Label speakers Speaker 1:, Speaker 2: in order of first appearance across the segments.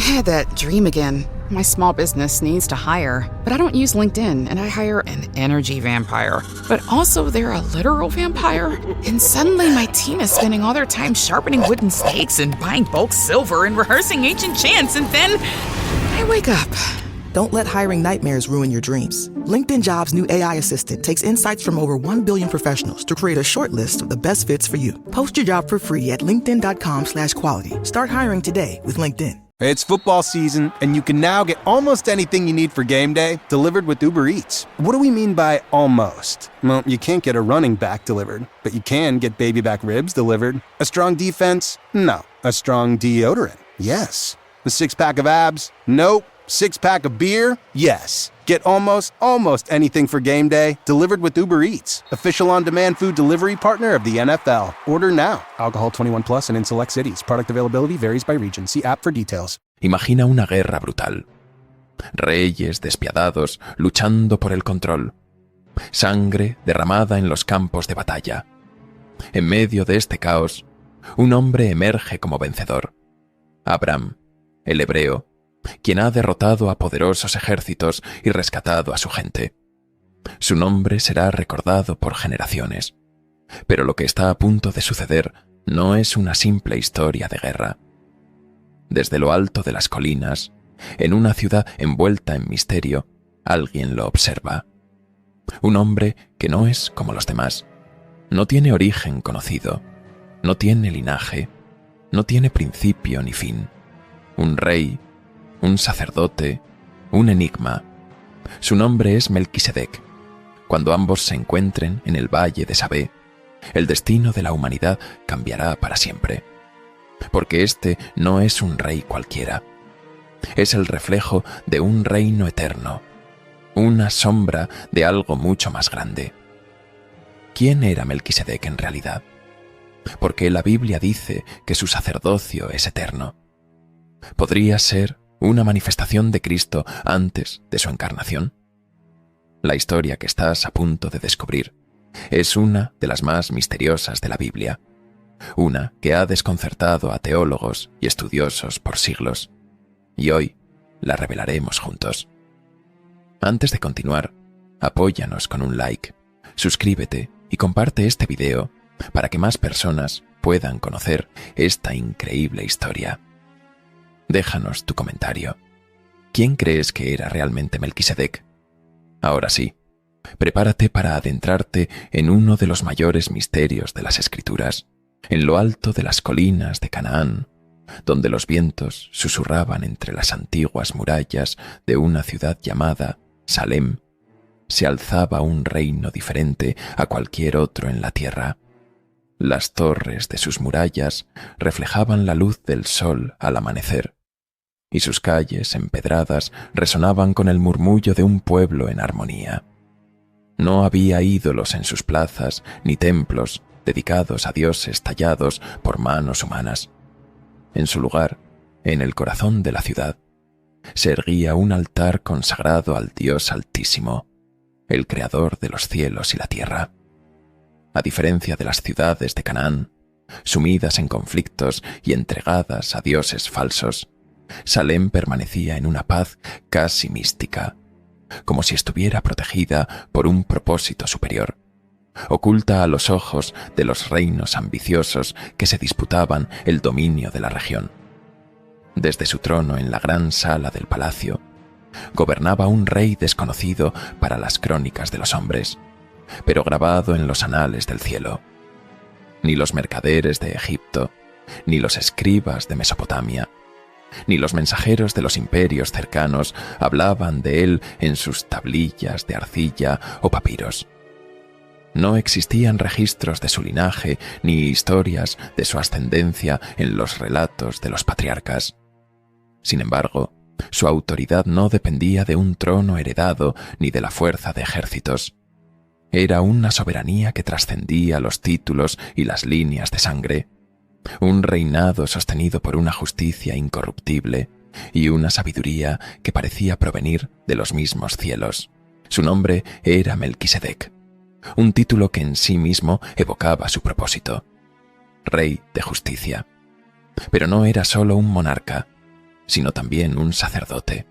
Speaker 1: had that dream again. My small business needs to hire, but I don't use LinkedIn, and I hire an energy vampire. But also, they're a literal vampire. And suddenly, my team is spending all their time sharpening wooden stakes and buying bulk silver and rehearsing ancient chants, and then I wake up.
Speaker 2: Don't let hiring nightmares ruin your dreams. LinkedIn Jobs' new AI assistant takes insights from over 1 billion professionals to create a short list of the best fits for you. Post your job for free at linkedin.com/quality. Start hiring today with LinkedIn.
Speaker 3: It's football season, and you can now get almost anything you need for game day delivered with Uber Eats. What do we mean by almost? Well, you can't get a running back delivered, but you can get baby back ribs delivered. A strong defense? No. A strong deodorant? Yes. A six-pack of abs? Nope. Six-pack of beer? Yes. Get almost anything for game day delivered with Uber Eats, official on-demand food delivery partner of the NFL. Order now. Alcohol 21 plus and in select cities. Product availability varies by region. See app for details.
Speaker 4: Imagina una guerra brutal. Reyes despiadados luchando por el control. Sangre derramada en los campos de batalla. En medio de este caos, un hombre emerge como vencedor. Abraham, el hebreo, quien ha derrotado a poderosos ejércitos y rescatado a su gente. Su nombre será recordado por generaciones, pero lo que está a punto de suceder no es una simple historia de guerra. Desde lo alto de las colinas, en una ciudad envuelta en misterio, alguien lo observa. Un hombre que no es como los demás, no tiene origen conocido, no tiene linaje, no tiene principio ni fin. Un rey, un sacerdote, un enigma. Su nombre es Melquisedec. Cuando ambos se encuentren en el valle de Sabé, el destino de la humanidad cambiará para siempre. Porque este no es un rey cualquiera. Es el reflejo de un reino eterno, una sombra de algo mucho más grande. ¿Quién era Melquisedec en realidad? Porque la Biblia dice que su sacerdocio es eterno. ¿Podría ser una manifestación de Cristo antes de su encarnación? La historia que estás a punto de descubrir es una de las más misteriosas de la Biblia, una que ha desconcertado a teólogos y estudiosos por siglos, y hoy la revelaremos juntos. Antes de continuar, apóyanos con un like, suscríbete y comparte este video para que más personas puedan conocer esta increíble historia. Déjanos tu comentario. ¿Quién crees que era realmente Melquisedec? Ahora sí, prepárate para adentrarte en uno de los mayores misterios de las Escrituras, en lo alto de las colinas de Canaán, donde los vientos susurraban entre las antiguas murallas de una ciudad llamada Salem, se alzaba un reino diferente a cualquier otro en la tierra. Las torres de sus murallas reflejaban la luz del sol al amanecer, y sus calles empedradas resonaban con el murmullo de un pueblo en armonía. No había ídolos en sus plazas ni templos dedicados a dioses tallados por manos humanas. En su lugar, en el corazón de la ciudad, se erguía un altar consagrado al Dios Altísimo, el Creador de los cielos y la tierra. A diferencia de las ciudades de Canaán, sumidas en conflictos y entregadas a dioses falsos, Salem permanecía en una paz casi mística, como si estuviera protegida por un propósito superior, oculta a los ojos de los reinos ambiciosos que se disputaban el dominio de la región. Desde su trono en la gran sala del palacio, gobernaba un rey desconocido para las crónicas de los hombres, pero grabado en los anales del cielo. Ni los mercaderes de Egipto, ni los escribas de Mesopotamia, ni los mensajeros de los imperios cercanos hablaban de él en sus tablillas de arcilla o papiros. No existían registros de su linaje ni historias de su ascendencia en los relatos de los patriarcas. Sin embargo, su autoridad no dependía de un trono heredado ni de la fuerza de ejércitos. Era una soberanía que trascendía los títulos y las líneas de sangre, un reinado sostenido por una justicia incorruptible y una sabiduría que parecía provenir de los mismos cielos. Su nombre era Melquisedec, un título que en sí mismo evocaba su propósito: Rey de Justicia. Pero no era solo un monarca, sino también un sacerdote,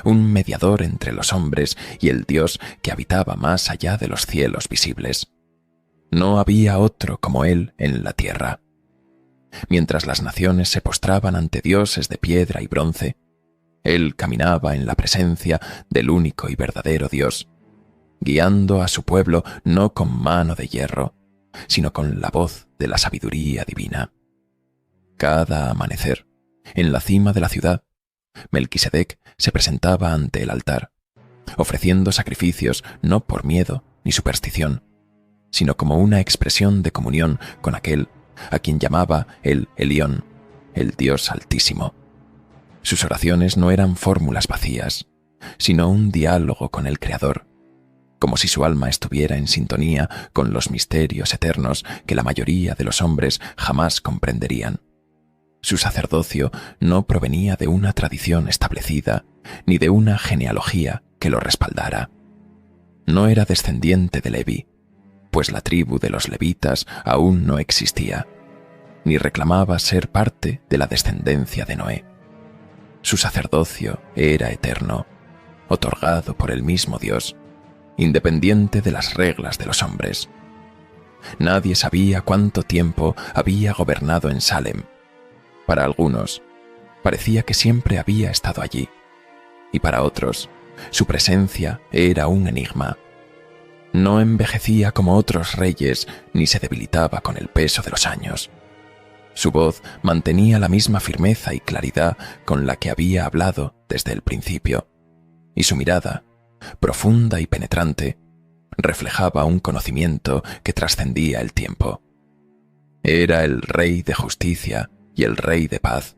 Speaker 4: un mediador entre los hombres y el Dios que habitaba más allá de los cielos visibles. No había otro como él en la tierra. Mientras las naciones se postraban ante dioses de piedra y bronce, él caminaba en la presencia del único y verdadero Dios, guiando a su pueblo no con mano de hierro, sino con la voz de la sabiduría divina. Cada amanecer, en la cima de la ciudad, Melquisedec se presentaba ante el altar, ofreciendo sacrificios no por miedo ni superstición, sino como una expresión de comunión con aquel a quien llamaba el Elión, el Dios Altísimo. Sus oraciones no eran fórmulas vacías, sino un diálogo con el Creador, como si su alma estuviera en sintonía con los misterios eternos que la mayoría de los hombres jamás comprenderían. Su sacerdocio no provenía de una tradición establecida, ni de una genealogía que lo respaldara. No era descendiente de Levi, pues la tribu de los levitas aún no existía, ni reclamaba ser parte de la descendencia de Noé. Su sacerdocio era eterno, otorgado por el mismo Dios, independiente de las reglas de los hombres. Nadie sabía cuánto tiempo había gobernado en Salem. Para algunos, parecía que siempre había estado allí, y para otros, su presencia era un enigma. No envejecía como otros reyes, ni se debilitaba con el peso de los años. Su voz mantenía la misma firmeza y claridad con la que había hablado desde el principio, y su mirada, profunda y penetrante, reflejaba un conocimiento que trascendía el tiempo. Era el Rey de Justicia y el Rey de Paz,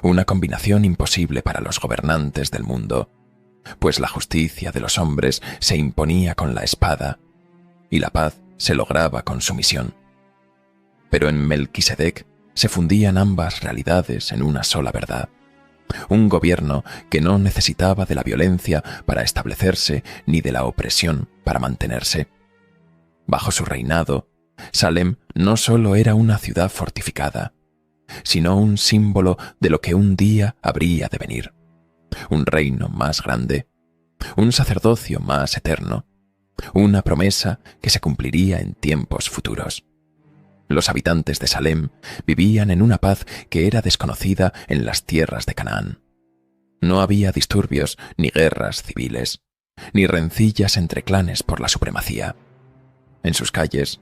Speaker 4: una combinación imposible para los gobernantes del mundo, pues la justicia de los hombres se imponía con la espada y la paz se lograba con sumisión. Pero en Melquisedec se fundían ambas realidades en una sola verdad, un gobierno que no necesitaba de la violencia para establecerse ni de la opresión para mantenerse. Bajo su reinado, Salem no solo era una ciudad fortificada, sino un símbolo de lo que un día habría de venir. Un reino más grande, un sacerdocio más eterno, una promesa que se cumpliría en tiempos futuros. Los habitantes de Salem vivían en una paz que era desconocida en las tierras de Canaán. No había disturbios ni guerras civiles, ni rencillas entre clanes por la supremacía. En sus calles,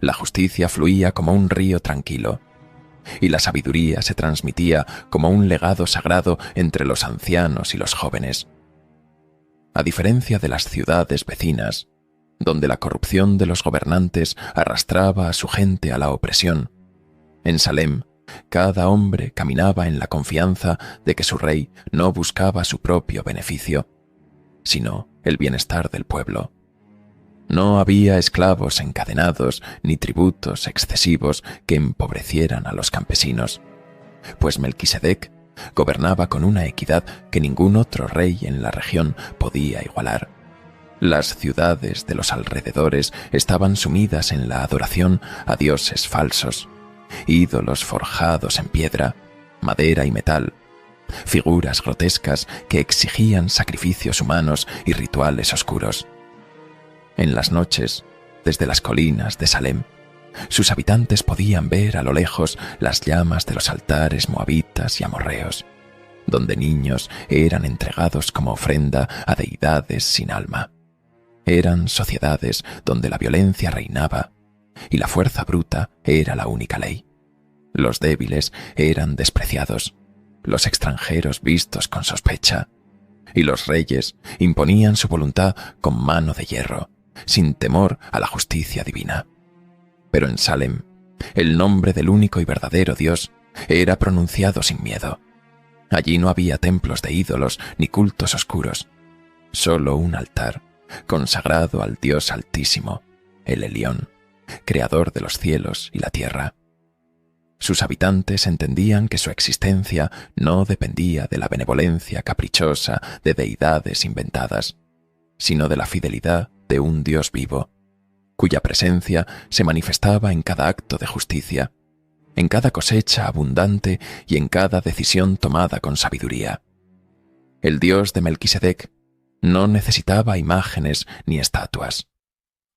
Speaker 4: la justicia fluía como un río tranquilo, y la sabiduría se transmitía como un legado sagrado entre los ancianos y los jóvenes. A diferencia de las ciudades vecinas, donde la corrupción de los gobernantes arrastraba a su gente a la opresión, en Salem cada hombre caminaba en la confianza de que su rey no buscaba su propio beneficio, sino el bienestar del pueblo. No había esclavos encadenados ni tributos excesivos que empobrecieran a los campesinos, pues Melquisedec gobernaba con una equidad que ningún otro rey en la región podía igualar. Las ciudades de los alrededores estaban sumidas en la adoración a dioses falsos, ídolos forjados en piedra, madera y metal, figuras grotescas que exigían sacrificios humanos y rituales oscuros. En las noches, desde las colinas de Salem, sus habitantes podían ver a lo lejos las llamas de los altares moabitas y amorreos, donde niños eran entregados como ofrenda a deidades sin alma. Eran sociedades donde la violencia reinaba y la fuerza bruta era la única ley. Los débiles eran despreciados, los extranjeros vistos con sospecha, y los reyes imponían su voluntad con mano de hierro, sin temor a la justicia divina. Pero en Salem, el nombre del único y verdadero Dios era pronunciado sin miedo. Allí no había templos de ídolos ni cultos oscuros, solo un altar consagrado al Dios Altísimo, el Elión, creador de los cielos y la tierra. Sus habitantes entendían que su existencia no dependía de la benevolencia caprichosa de deidades inventadas, sino de la fidelidad de un Dios vivo, cuya presencia se manifestaba en cada acto de justicia, en cada cosecha abundante y en cada decisión tomada con sabiduría. El Dios de Melquisedec no necesitaba imágenes ni estatuas.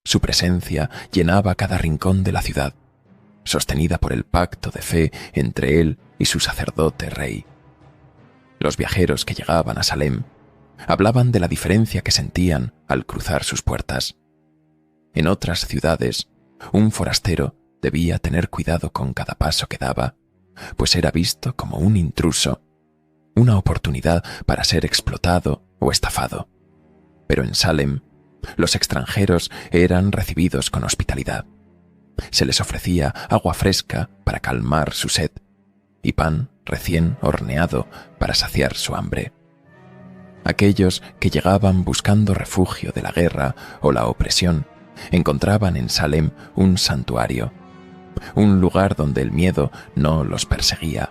Speaker 4: Su presencia llenaba cada rincón de la ciudad, sostenida por el pacto de fe entre él y su sacerdote rey. Los viajeros que llegaban a Salem hablaban de la diferencia que sentían al cruzar sus puertas. En otras ciudades, un forastero debía tener cuidado con cada paso que daba, pues era visto como un intruso, una oportunidad para ser explotado o estafado. Pero en Salem, los extranjeros eran recibidos con hospitalidad. Se les ofrecía agua fresca para calmar su sed y pan recién horneado para saciar su hambre. Aquellos que llegaban buscando refugio de la guerra o la opresión encontraban en Salem un santuario, un lugar donde el miedo no los perseguía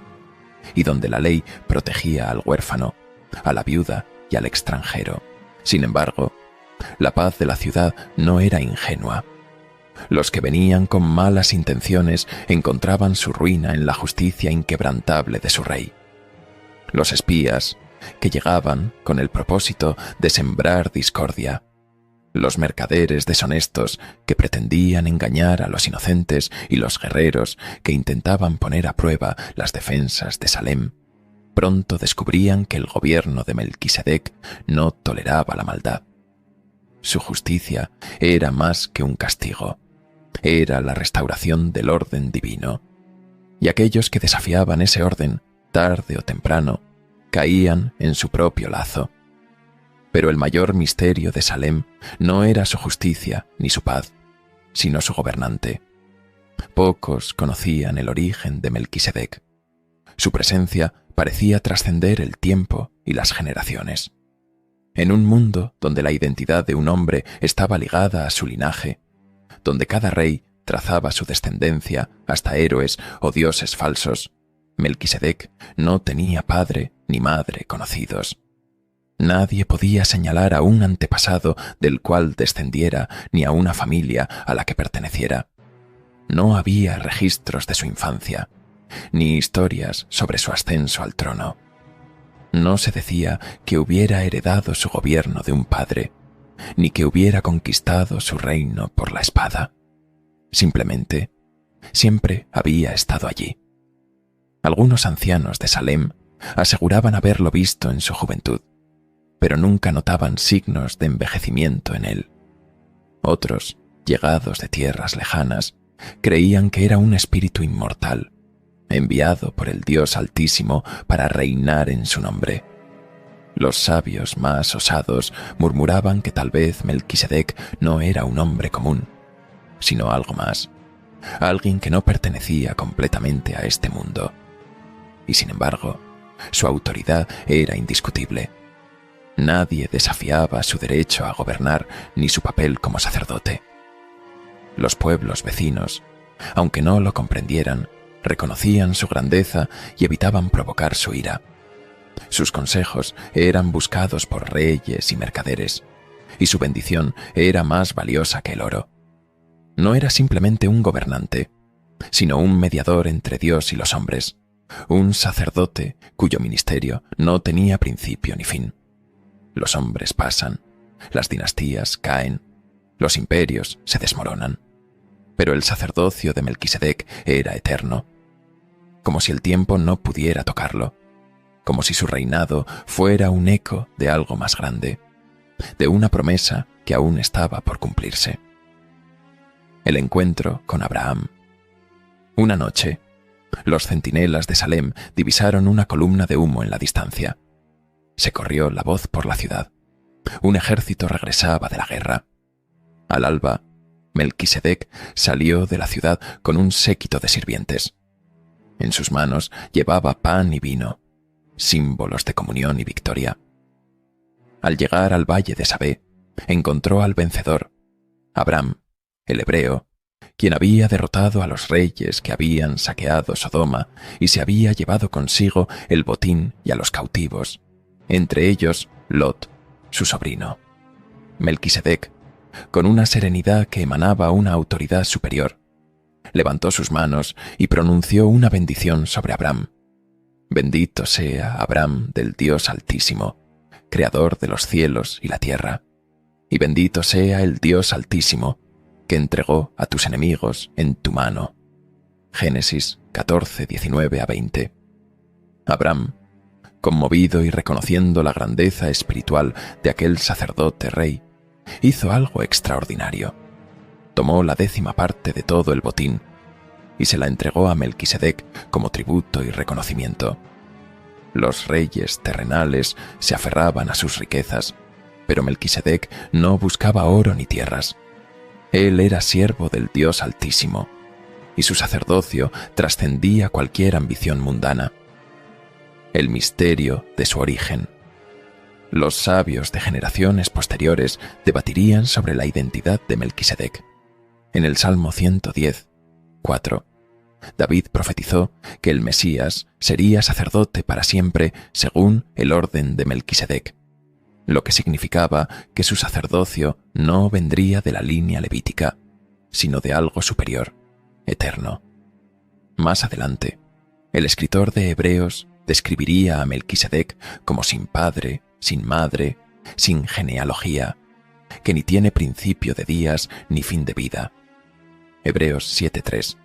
Speaker 4: y donde la ley protegía al huérfano, a la viuda y al extranjero. Sin embargo, la paz de la ciudad no era ingenua. Los que venían con malas intenciones encontraban su ruina en la justicia inquebrantable de su rey. Los espías, que llegaban con el propósito de sembrar discordia. Los mercaderes deshonestos que pretendían engañar a los inocentes y los guerreros que intentaban poner a prueba las defensas de Salem, pronto descubrían que el gobierno de Melquisedec no toleraba la maldad. Su justicia era más que un castigo, era la restauración del orden divino. Y aquellos que desafiaban ese orden, tarde o temprano, caían en su propio lazo. Pero el mayor misterio de Salem no era su justicia ni su paz, sino su gobernante. Pocos conocían el origen de Melquisedec. Su presencia parecía trascender el tiempo y las generaciones. En un mundo donde la identidad de un hombre estaba ligada a su linaje, donde cada rey trazaba su descendencia hasta héroes o dioses falsos, Melquisedec no tenía padre ni madre conocidos. Nadie podía señalar a un antepasado del cual descendiera ni a una familia a la que perteneciera. No había registros de su infancia, ni historias sobre su ascenso al trono. No se decía que hubiera heredado su gobierno de un padre, ni que hubiera conquistado su reino por la espada. Simplemente, siempre había estado allí. Algunos ancianos de Salem aseguraban haberlo visto en su juventud, pero nunca notaban signos de envejecimiento en él. Otros, llegados de tierras lejanas, creían que era un espíritu inmortal, enviado por el Dios Altísimo para reinar en su nombre. Los sabios más osados murmuraban que tal vez Melquisedec no era un hombre común, sino algo más, alguien que no pertenecía completamente a este mundo. Y sin embargo, su autoridad era indiscutible. Nadie desafiaba su derecho a gobernar ni su papel como sacerdote. Los pueblos vecinos, aunque no lo comprendieran, reconocían su grandeza y evitaban provocar su ira. Sus consejos eran buscados por reyes y mercaderes, y su bendición era más valiosa que el oro. No era simplemente un gobernante, sino un mediador entre Dios y los hombres, un sacerdote cuyo ministerio no tenía principio ni fin. Los hombres pasan, las dinastías caen, los imperios se desmoronan, pero el sacerdocio de Melquisedec era eterno, como si el tiempo no pudiera tocarlo, como si su reinado fuera un eco de algo más grande, de una promesa que aún estaba por cumplirse. El encuentro con Abraham. Una noche, los centinelas de Salem divisaron una columna de humo en la distancia. Se corrió la voz por la ciudad. Un ejército regresaba de la guerra. Al alba, Melquisedec salió de la ciudad con un séquito de sirvientes. En sus manos llevaba pan y vino, símbolos de comunión y victoria. Al llegar al valle de Sabé, encontró al vencedor, Abraham, el hebreo, quien había derrotado a los reyes que habían saqueado Sodoma y se había llevado consigo el botín y a los cautivos, entre ellos Lot, su sobrino. Melquisedec, con una serenidad que emanaba una autoridad superior, levantó sus manos y pronunció una bendición sobre Abram. Bendito sea Abram del Dios Altísimo, creador de los cielos y la tierra, y bendito sea el Dios Altísimo, que entregó a tus enemigos en tu mano. Génesis 14, 19 a 20. Abram, conmovido y reconociendo la grandeza espiritual de aquel sacerdote rey, hizo algo extraordinario. Tomó la 10ª parte de todo el botín y se la entregó a Melquisedec como tributo y reconocimiento. Los reyes terrenales se aferraban a sus riquezas, pero Melquisedec no buscaba oro ni tierras. Él era siervo del Dios Altísimo, y su sacerdocio trascendía cualquier ambición mundana. El misterio de su origen. Los sabios de generaciones posteriores debatirían sobre la identidad de Melquisedec. En el Salmo 110, 4, David profetizó que el Mesías sería sacerdote para siempre según el orden de Melquisedec, lo que significaba que su sacerdocio no vendría de la línea levítica, sino de algo superior, eterno. Más adelante, el escritor de Hebreos describiría a Melquisedec como sin padre, sin madre, sin genealogía, que ni tiene principio de días ni fin de vida. Hebreos 7:3.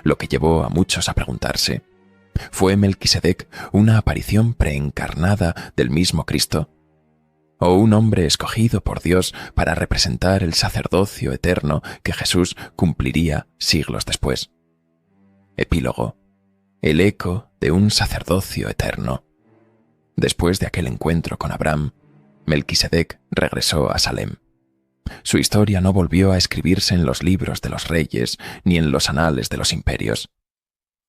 Speaker 4: Lo que llevó a muchos a preguntarse, ¿fue Melquisedec una aparición preencarnada del mismo Cristo? ¿O un hombre escogido por Dios para representar el sacerdocio eterno que Jesús cumpliría siglos después? Epílogo. El eco de un sacerdocio eterno. Después de aquel encuentro con Abram, Melquisedec regresó a Salem. Su historia no volvió a escribirse en los libros de los reyes ni en los anales de los imperios,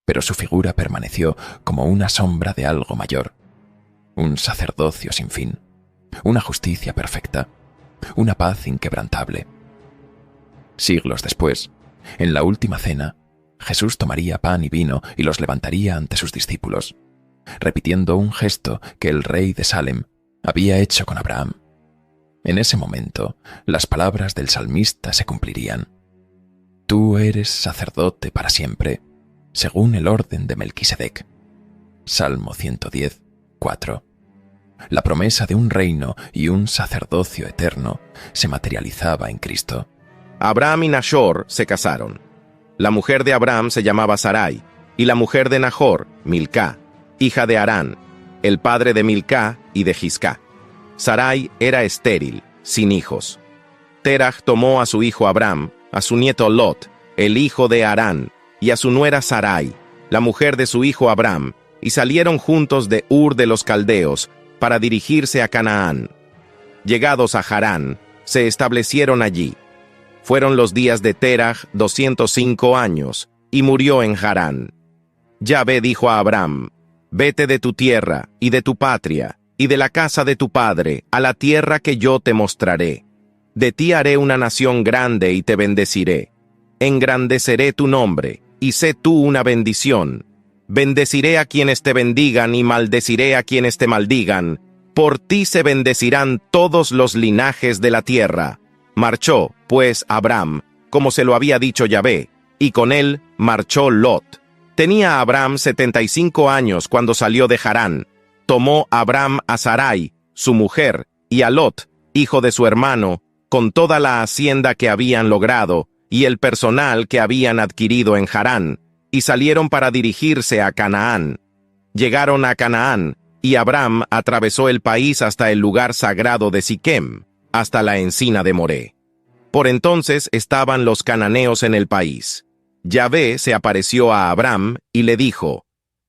Speaker 4: pero su figura permaneció como una sombra de algo mayor, un sacerdocio sin fin, una justicia perfecta, una paz inquebrantable. Siglos después, en la última cena, Jesús tomaría pan y vino y los levantaría ante sus discípulos, repitiendo un gesto que el rey de Salem había hecho con Abraham. En ese momento, las palabras del salmista se cumplirían. Tú eres sacerdote para siempre, según el orden de Melquisedec. Salmo 110, 4. La promesa de un reino y un sacerdocio eterno se materializaba en Cristo.
Speaker 5: Abraham y Nachor se casaron. La mujer de Abraham se llamaba Sarai, y la mujer de Nachor, Milcá, hija de Harán, el padre de Milcá y de Giscá. Sarai era estéril, sin hijos. Terach tomó a su hijo Abram, a su nieto Lot, el hijo de Harán, y a su nuera Sarai, la mujer de su hijo Abram, y salieron juntos de Ur de los Caldeos para dirigirse a Canaán. Llegados a Harán, se establecieron allí. Fueron los días de Terach 205 años, y murió en Harán. Yahvé dijo a Abram, vete de tu tierra y de tu patria, y de la casa de tu padre, a la tierra que yo te mostraré. De ti haré una nación grande y te bendeciré. Engrandeceré tu nombre, y sé tú una bendición. Bendeciré a quienes te bendigan y maldeciré a quienes te maldigan. Por ti se bendecirán todos los linajes de la tierra. Marchó, pues, Abram, como se lo había dicho Yahvé, y con él marchó Lot. Tenía Abram 75 años cuando salió de Harán. Tomó Abram a Sarai, su mujer, y a Lot, hijo de su hermano, con toda la hacienda que habían logrado y el personal que habían adquirido en Harán, y salieron para dirigirse a Canaán. Llegaron a Canaán, y Abram atravesó el país hasta el lugar sagrado de Siquem, hasta la encina de Moré. Por entonces estaban los cananeos en el país. Yahvé se apareció a Abram y le dijo,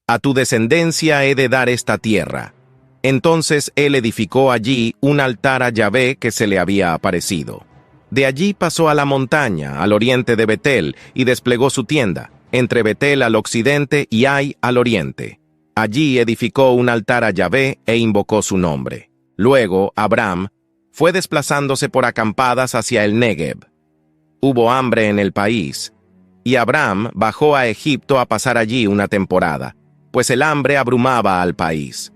Speaker 5: a tu descendencia he de dar esta tierra. Entonces él edificó allí un altar a Yahvé que se le había aparecido. De allí pasó a la montaña, al oriente de Betel, y desplegó su tienda, entre Betel al occidente y Ai al oriente. Allí edificó un altar a Yahvé e invocó su nombre. Luego, Abram fue desplazándose por acampadas hacia el Negev. Hubo hambre en el país, y Abram bajó a Egipto a pasar allí una temporada, pues el hambre abrumaba al país.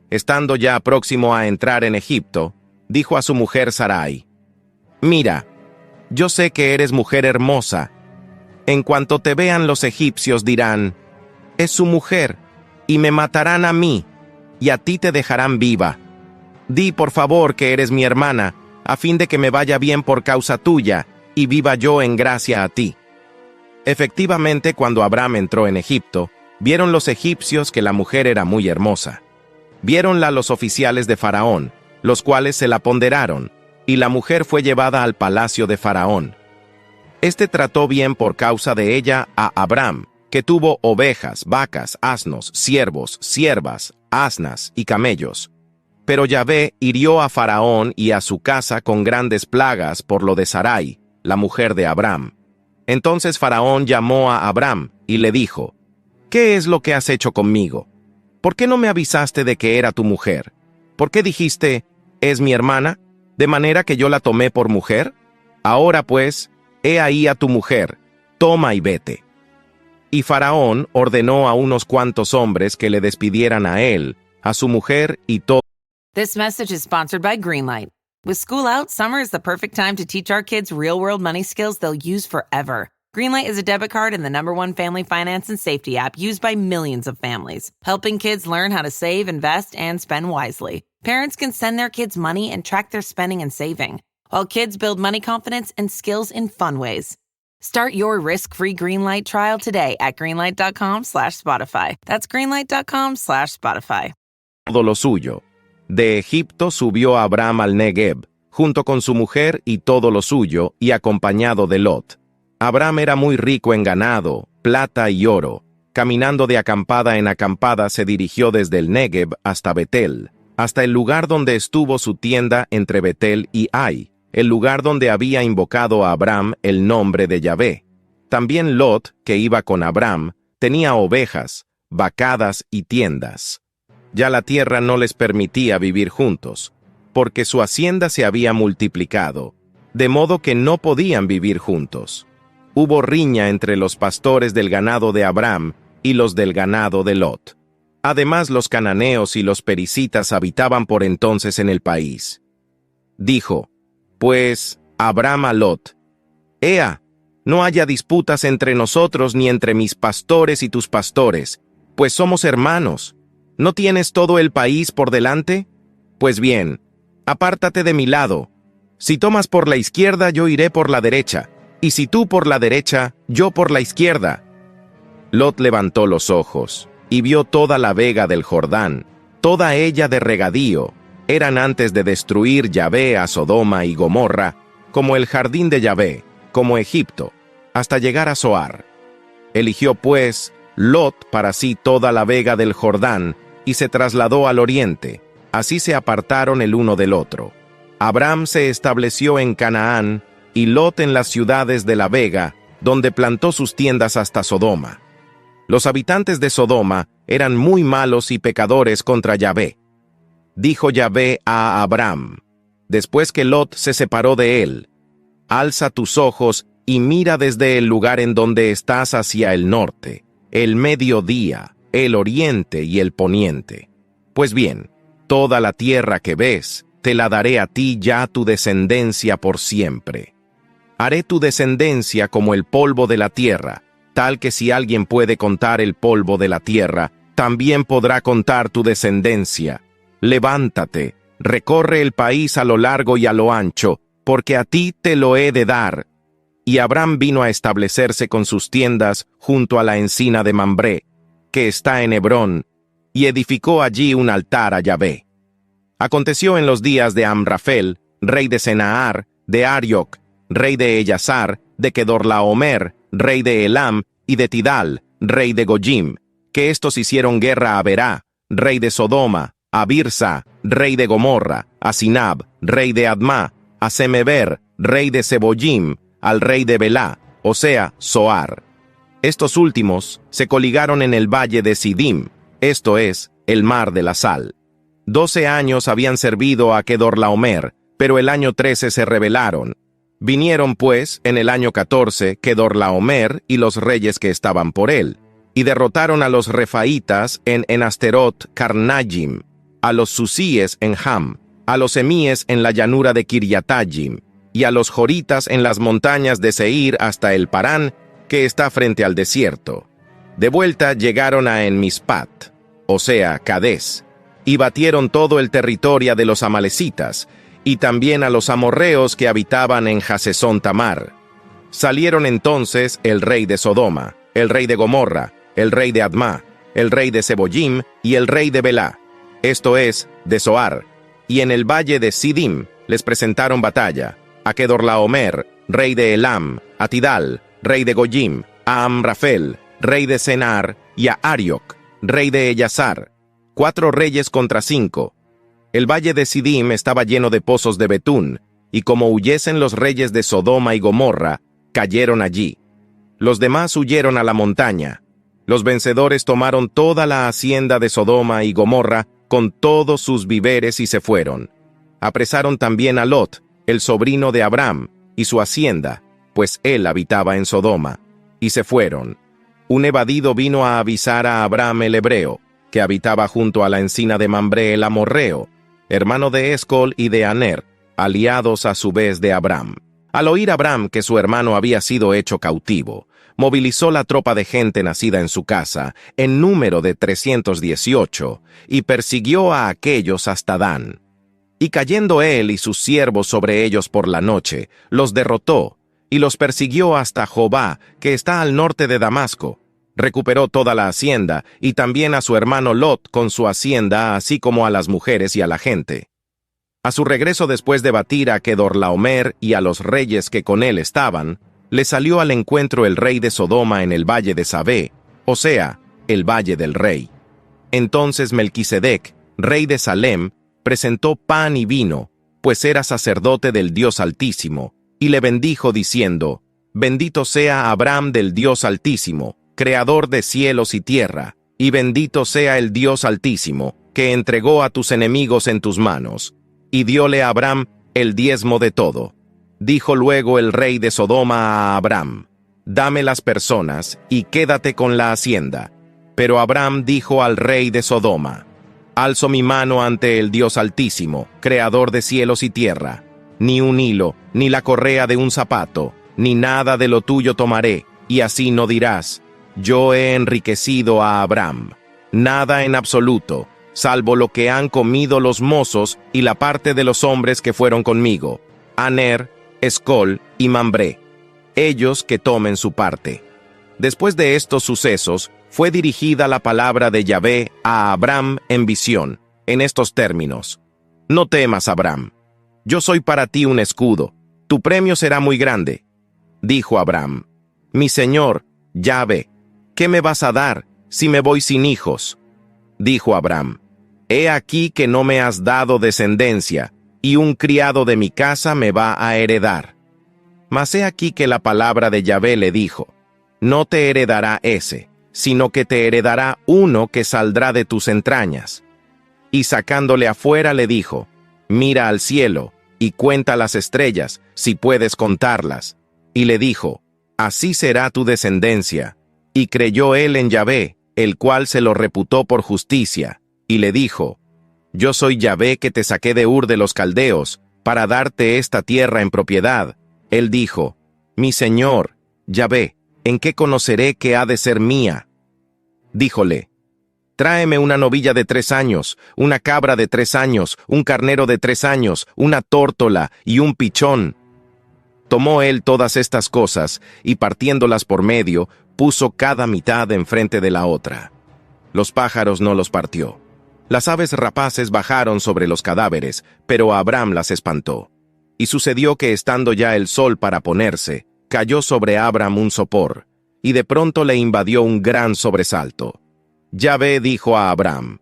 Speaker 5: Estando ya próximo a entrar en Egipto, dijo a su mujer Sarai, «Mira, yo sé que eres mujer hermosa. En cuanto te vean los egipcios dirán, es su mujer, y me matarán a mí, y a ti te dejarán viva. Di por favor que eres mi hermana, a fin de que me vaya bien por causa tuya, y viva yo en gracia a ti. Efectivamente, cuando Abram entró en Egipto, vieron los egipcios que la mujer era muy hermosa. Viéronla los oficiales de Faraón, los cuales se la ponderaron, y la mujer fue llevada al palacio de Faraón. Este trató bien por causa de ella a Abram, que tuvo ovejas, vacas, asnos, siervos, siervas, asnas y camellos. Pero Yahvé hirió a Faraón y a su casa con grandes plagas por lo de Sarai, la mujer de Abram. Entonces Faraón llamó a Abram y le dijo, ¿qué es lo que has hecho conmigo? ¿Por qué no me avisaste de que era tu mujer? ¿Por qué dijiste, es mi hermana, de manera que yo la tomé por mujer? Ahora pues, he ahí a tu mujer, toma y vete. Y Faraón ordenó a unos cuantos hombres que le despidieran a él, a su mujer y todo.
Speaker 6: This message is sponsored by Greenlight. With school out, summer is the perfect time to teach our kids real-world money skills they'll use forever. Greenlight is a debit card and the #1 family finance and safety app used by millions of families, helping kids learn how to save, invest, and spend wisely. Parents can send their kids money and track their spending and saving, while kids build money confidence and skills in fun ways. Start your risk-free Greenlight trial today at greenlight.com/Spotify. That's greenlight.com/Spotify.
Speaker 5: Todo lo suyo. De Egipto subió Abram al Negev, junto con su mujer y todo lo suyo, y acompañado de Lot. Abram era muy rico en ganado, plata y oro. Caminando de acampada en acampada se dirigió desde el Negev hasta Betel, hasta el lugar donde estuvo su tienda entre Betel y Ai, el lugar donde había invocado a Abram el nombre de Yahvé. También Lot, que iba con Abram, tenía ovejas, vacadas y tiendas. Ya la tierra no les permitía vivir juntos, porque su hacienda se había multiplicado, de modo que no podían vivir juntos. Hubo riña entre los pastores del ganado de Abram y los del ganado de Lot. Además, los cananeos y los perisitas habitaban por entonces en el país. Dijo, pues, Abram a Lot, Ea, no haya disputas entre nosotros ni entre mis pastores y tus pastores, pues somos hermanos. ¿No tienes todo el país por delante? Pues bien, apártate de mi lado. Si tomas por la izquierda, yo iré por la derecha, y si tú por la derecha, yo por la izquierda. Lot levantó los ojos, y vio toda la vega del Jordán, toda ella de regadío. Eran antes de destruir Yahvé a Sodoma y Gomorra, como el jardín de Yahvé, como Egipto, hasta llegar a Zoar. Eligió pues Lot para sí toda la vega del Jordán, y se trasladó al oriente. Así se apartaron el uno del otro. Abram se estableció en Canaán, y Lot en las ciudades de la vega, donde plantó sus tiendas hasta Sodoma. Los habitantes de Sodoma eran muy malos y pecadores contra Yahvé. Dijo Yahvé a Abram, después que Lot se separó de él, alza tus ojos y mira desde el lugar en donde estás hacia el norte, el mediodía, el oriente y el poniente. Pues bien, toda la tierra que ves, te la daré a ti ya tu descendencia por siempre. Haré tu descendencia como el polvo de la tierra, tal que si alguien puede contar el polvo de la tierra, también podrá contar tu descendencia. Levántate, recorre el país a lo largo y a lo ancho, porque a ti te lo he de dar. Y Abram vino a establecerse con sus tiendas junto a la encina de Mambré, que está en Hebrón, y edificó allí un altar a Yahvé. Aconteció en los días de Amrafel, rey de Senahar, de Arioc, rey de Ellasar, de Kedorlaomer, rey de Elam, y de Tidal, rey de Gojim, que estos hicieron guerra a Berá, rey de Sodoma, a Birsa, rey de Gomorra, a Sinab, rey de Adma, a Semeber, rey de Seboyim, al rey de Belá, o sea, Zoar. Estos últimos se coligaron en el valle de Sidim, esto es, el mar de la sal. 12 años habían servido a Kedorlaomer, pero el año 13 se rebelaron. Vinieron pues, en el año 14, Kedorlaomer y los reyes que estaban por él, y derrotaron a los refaitas en Enasterot Carnajim, a los susíes en Ham, a los emíes en la llanura de Kiriatajim, y a los joritas en las montañas de Seir hasta el Parán, que está frente al desierto. De vuelta llegaron a En-Mispat, o sea, Cadés, y batieron todo el territorio de los amalecitas, y también a los amorreos que habitaban en Hasesón Tamar. Salieron entonces el rey de Sodoma, el rey de Gomorra, el rey de Admá, el rey de Seboyim y el rey de Belá, esto es, de Zoar, y en el valle de Sidim les presentaron batalla, a Kedorlaomer, rey de Elam, a Tidal, rey de Goyim, a Amrafel, rey de Senar, y a Arioc, rey de Ellasar, 4 reyes contra 5. El valle de Sidim estaba lleno de pozos de betún, y como huyesen los reyes de Sodoma y Gomorra, cayeron allí. Los demás huyeron a la montaña. Los vencedores tomaron toda la hacienda de Sodoma y Gomorra con todos sus víveres y se fueron. Apresaron también a Lot, el sobrino de Abram, y su hacienda, pues él habitaba en Sodoma, y se fueron. Un evadido vino a avisar a Abram el hebreo, que habitaba junto a la encina de Mambré el amorreo, hermano de Escol y de Aner, aliados a su vez de Abram. Al oír Abram que su hermano había sido hecho cautivo, movilizó la tropa de gente nacida en su casa, en número de 318, y persiguió a aquellos hasta Dan. Y cayendo él y sus siervos sobre ellos por la noche, los derrotó, y los persiguió hasta Jobá, que está al norte de Damasco. Recuperó toda la hacienda, y también a su hermano Lot con su hacienda, así como a las mujeres y a la gente. A su regreso después de batir a Kedorlaomer y a los reyes que con él estaban, le salió al encuentro el rey de Sodoma en el valle de Sabé, o sea, el valle del rey. Entonces Melquisedec, rey de Salem, presentó pan y vino, pues era sacerdote del Dios Altísimo, y le bendijo diciendo, «Bendito sea Abram del Dios Altísimo, creador de cielos y tierra, y bendito sea el Dios Altísimo, que entregó a tus enemigos en tus manos». Y dióle a Abram el diezmo de todo. Dijo luego el rey de Sodoma a Abram, «Dame las personas, y quédate con la hacienda». Pero Abram dijo al rey de Sodoma, «Alzo mi mano ante el Dios Altísimo, creador de cielos y tierra. Ni un hilo, ni la correa de un zapato, ni nada de lo tuyo tomaré, y así no dirás, yo he enriquecido a Abram. Nada en absoluto, salvo lo que han comido los mozos y la parte de los hombres que fueron conmigo, Aner, Escol y Mambré, ellos que tomen su parte». Después de estos sucesos, fue dirigida la palabra de Yahvé a Abram en visión, en estos términos: «No temas, Abram, yo soy para ti un escudo, tu premio será muy grande». Dijo Abram, «Mi señor, Yahvé, ¿qué me vas a dar si me voy sin hijos?» Dijo Abram, «He aquí que no me has dado descendencia, y un criado de mi casa me va a heredar». Mas he aquí que la palabra de Yahvé le dijo, «No te heredará ese, sino que te heredará uno que saldrá de tus entrañas». Y sacándole afuera le dijo, «Mira al cielo, y cuenta las estrellas, si puedes contarlas». Y le dijo, «Así será tu descendencia». Y creyó él en Yahvé, el cual se lo reputó por justicia, y le dijo, «Yo soy Yahvé que te saqué de Ur de los Caldeos, para darte esta tierra en propiedad». Él dijo, «Mi señor, Yahvé, ¿en qué conoceré que ha de ser mía?» Díjole, «Tráeme una novilla de 3 años, una cabra de 3 años, un carnero de 3 años, una tórtola y un pichón». Tomó él todas estas cosas, y partiéndolas por medio, puso cada mitad enfrente de la otra. Los pájaros no los partió. Las aves rapaces bajaron sobre los cadáveres, pero Abram las espantó. Y sucedió que estando ya el sol para ponerse, cayó sobre Abram un sopor, y de pronto le invadió un gran sobresalto. Yahvé dijo a Abram,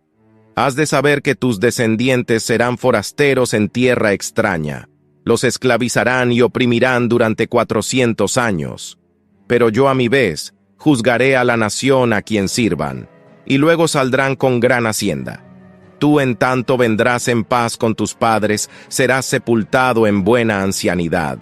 Speaker 5: «Has de saber que tus descendientes serán forasteros en tierra extraña. Los esclavizarán y oprimirán durante 400 años. Pero yo a mi vez juzgaré a la nación a quien sirvan, y luego saldrán con gran hacienda. Tú en tanto vendrás en paz con tus padres, serás sepultado en buena ancianidad.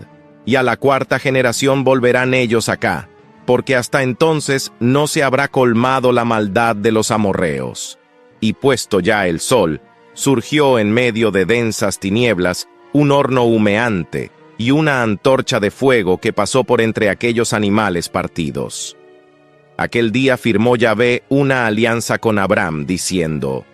Speaker 5: Y a la 4ª generación volverán ellos acá, porque hasta entonces no se habrá colmado la maldad de los amorreos». Y puesto ya el sol, surgió en medio de densas tinieblas un horno humeante, y una antorcha de fuego que pasó por entre aquellos animales partidos. Aquel día firmó Yahvé una alianza con Abram, diciendo: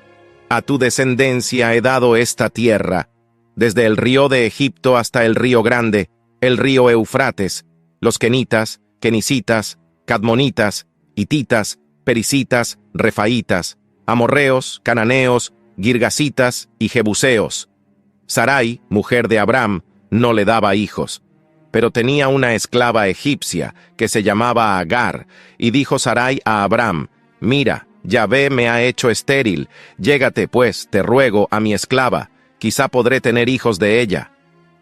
Speaker 5: A tu descendencia he dado esta tierra, desde el río de Egipto hasta el río grande, el río Eufrates, los kenitas, kenicitas, cadmonitas, hititas, pericitas, refaitas, amorreos, cananeos, girgasitas y jebuseos. Sarai, mujer de Abram, no le daba hijos, pero tenía una esclava egipcia que se llamaba Agar, y dijo Sarai a Abram: Mira, Yahvé me ha hecho estéril, llégate pues, te ruego, a mi esclava, quizá podré tener hijos de ella.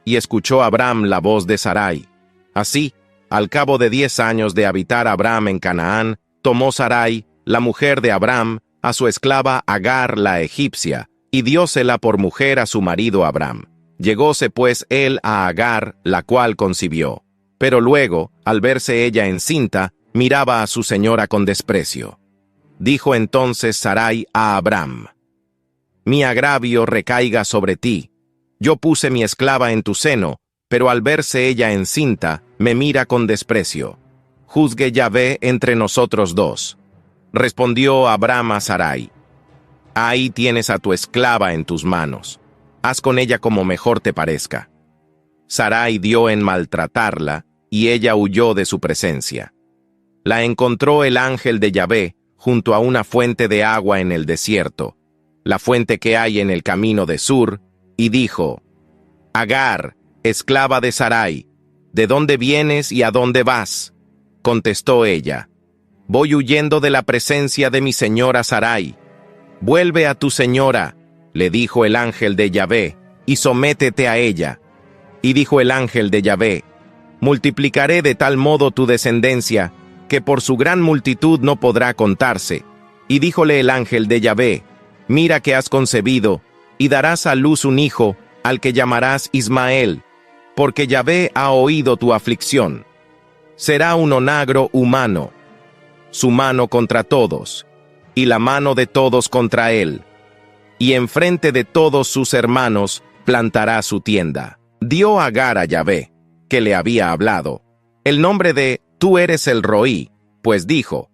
Speaker 5: Y escuchó Abram la voz de Sarai. Así, al cabo de 10 años de habitar Abram en Canaán, tomó Sarai, la mujer de Abram, a su esclava Agar la egipcia, y diósela por mujer a su marido Abram. Llegóse pues él a Agar, la cual concibió. Pero luego, al verse ella encinta, miraba a su señora con desprecio. Dijo entonces Sarai a Abram: Mi agravio recaiga sobre ti. Yo puse mi esclava en tu seno, pero al verse ella encinta, me mira con desprecio. Juzgue Yahvé entre nosotros dos. Respondió Abram a Sarai: Ahí tienes a tu esclava en tus manos. Haz con ella como mejor te parezca. Sarai dio en maltratarla, y ella huyó de su presencia. La encontró el ángel de Yahvé junto a una fuente de agua en el desierto, la fuente que hay en el camino de Sur, y dijo: Agar, esclava de Sarai, ¿de dónde vienes y a dónde vas? Contestó ella: Voy huyendo de la presencia de mi señora Sarai. Vuelve a tu señora, le dijo el ángel de Yahvé, y sométete a ella. Y dijo el ángel de Yahvé: Multiplicaré de tal modo tu descendencia, que por su gran multitud no podrá contarse. Y díjole el ángel de Yahvé: Mira que has concebido, y darás a luz un hijo, al que llamarás Ismael, porque Yahvé ha oído tu aflicción. Será un onagro humano, su mano contra todos, y la mano de todos contra él. Y enfrente de todos sus hermanos plantará su tienda. Dio Agar a Yahvé, que le había hablado, el nombre de Tú eres el Roí, pues dijo: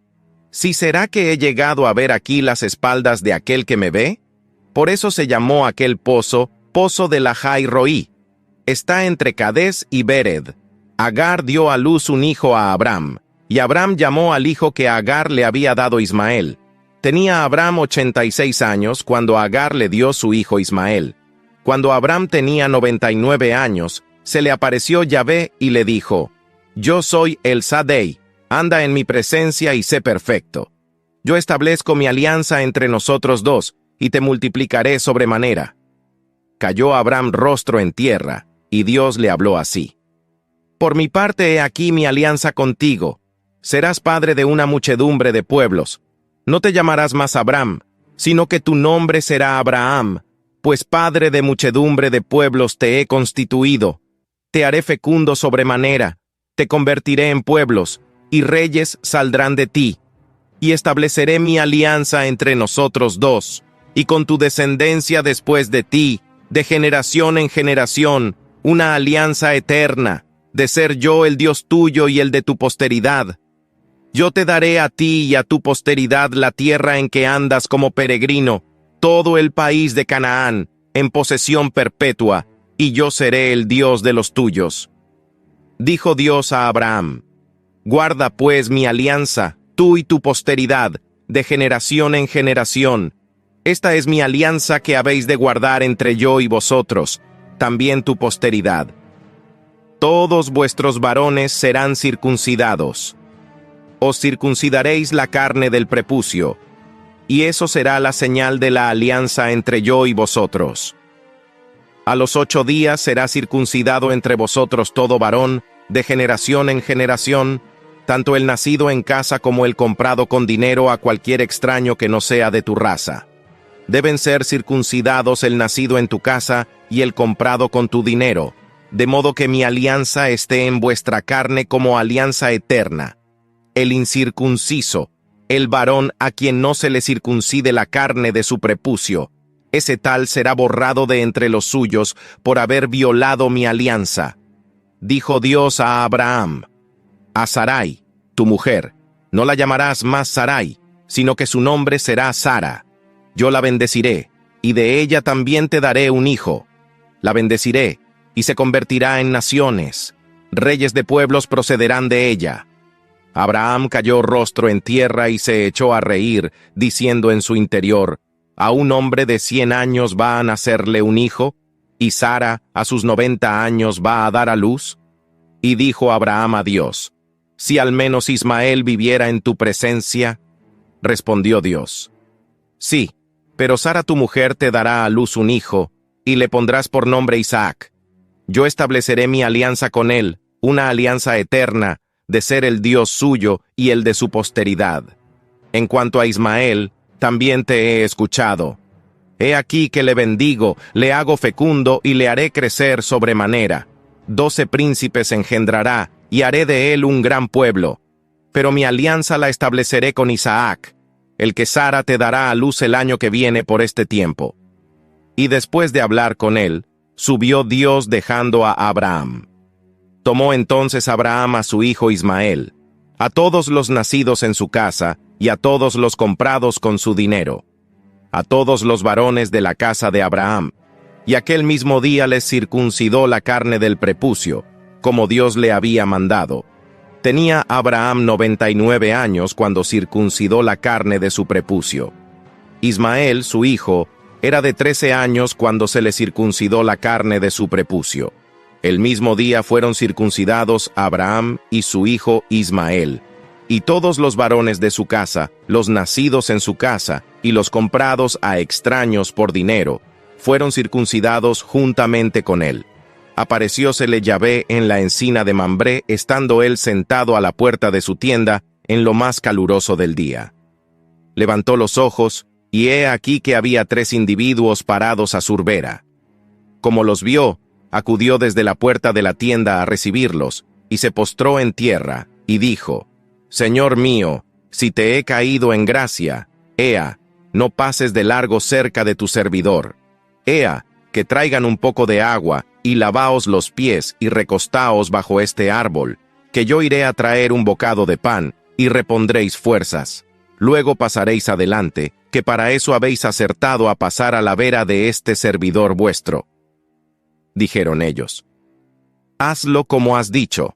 Speaker 5: ¿Si será que he llegado a ver aquí las espaldas de aquel que me ve? Por eso se llamó aquel pozo, Pozo de Lahai Roí. Está entre Cades y Bered. Agar dio a luz un hijo a Abram, y Abram llamó al hijo que Agar le había dado Ismael. Tenía Abram 86 años cuando Agar le dio su hijo Ismael. Cuando Abram tenía 99 años, se le apareció Yahvé y le dijo: Yo soy el Sadei, anda en mi presencia y sé perfecto. Yo establezco mi alianza entre nosotros dos, y te multiplicaré sobremanera. Cayó Abram rostro en tierra, y Dios le habló así: Por mi parte he aquí mi alianza contigo. Serás padre de una muchedumbre de pueblos. No te llamarás más Abram, sino que tu nombre será Abraham, pues padre de muchedumbre de pueblos te he constituido. Te haré fecundo sobremanera, te convertiré en pueblos, y reyes saldrán de ti. Y estableceré mi alianza entre nosotros dos, y con tu descendencia después de ti, de generación en generación, una alianza eterna, de ser yo el Dios tuyo y el de tu posteridad. Yo te daré a ti y a tu posteridad la tierra en que andas como peregrino, todo el país de Canaán, en posesión perpetua, y yo seré el Dios de los tuyos. Dijo Dios a Abraham: Guarda pues mi alianza, tú y tu posteridad, de generación en generación. Esta es mi alianza que habéis de guardar entre yo y vosotros, también tu posteridad. Todos vuestros varones serán circuncidados. Os circuncidaréis la carne del prepucio, y eso será la señal de la alianza entre yo y vosotros. A los 8 días será circuncidado entre vosotros todo varón, de generación en generación, tanto el nacido en casa como el comprado con dinero a cualquier extraño que no sea de tu raza. Deben ser circuncidados el nacido en tu casa y el comprado con tu dinero, de modo que mi alianza esté en vuestra carne como alianza eterna. El incircunciso, el varón a quien no se le circuncide la carne de su prepucio, ese tal será borrado de entre los suyos por haber violado mi alianza. dijo Dios a Abraham: a Sarai, tu mujer, no la llamarás más Sarai, sino que su nombre será Sara. Yo la bendeciré, y de ella también te daré un hijo. La bendeciré, y se convertirá en naciones. Reyes de pueblos procederán de ella. Abraham cayó rostro en tierra y se echó a reír, diciendo en su interior: ¿a un hombre de 100 años va a nacerle un hijo? ¿Y Sara a sus 90 años va a dar a luz? Y dijo Abraham a Dios: si al menos Ismael viviera en tu presencia. Respondió Dios: sí, pero Sara tu mujer te dará a luz un hijo, y le pondrás por nombre Isaac. Yo estableceré mi alianza con él, una alianza eterna, de ser el Dios suyo y el de su posteridad. En cuanto a Ismael, también te he escuchado. He aquí que le bendigo, le hago fecundo y le haré crecer sobremanera. 12 príncipes engendrará, y haré de él un gran pueblo. Pero mi alianza la estableceré con Isaac, el que Sara te dará a luz el año que viene por este tiempo. Y después de hablar con él, subió Dios dejando a Abraham. Tomó entonces Abraham a su hijo Ismael, a todos los nacidos en su casa, y a todos los comprados con su dinero, a todos los varones de la casa de Abraham, y aquel mismo día les circuncidó la carne del prepucio, como Dios le había mandado. Tenía Abraham 99 años cuando circuncidó la carne de su prepucio. Ismael, su hijo, era de 13 años cuando se le circuncidó la carne de su prepucio. El mismo día fueron circuncidados Abraham y su hijo Ismael, y todos los varones de su casa, los nacidos en su casa, y los comprados a extraños por dinero, fueron circuncidados juntamente con él. Apareciósele Yahvé en la encina de Mambré, estando él sentado a la puerta de su tienda, en lo más caluroso del día. Levantó los ojos, y he aquí que había 3 individuos parados a su vera. Como los vio, acudió desde la puerta de la tienda a recibirlos, y se postró en tierra, y dijo: Señor mío, si te he caído en gracia, ea, no pases de largo cerca de tu servidor. Ea, que traigan un poco de agua, y lavaos los pies, y recostaos bajo este árbol, que yo iré a traer un bocado de pan, y repondréis fuerzas. Luego pasaréis adelante, que para eso habéis acertado a pasar a la vera de este servidor vuestro. Dijeron ellos: hazlo como has dicho.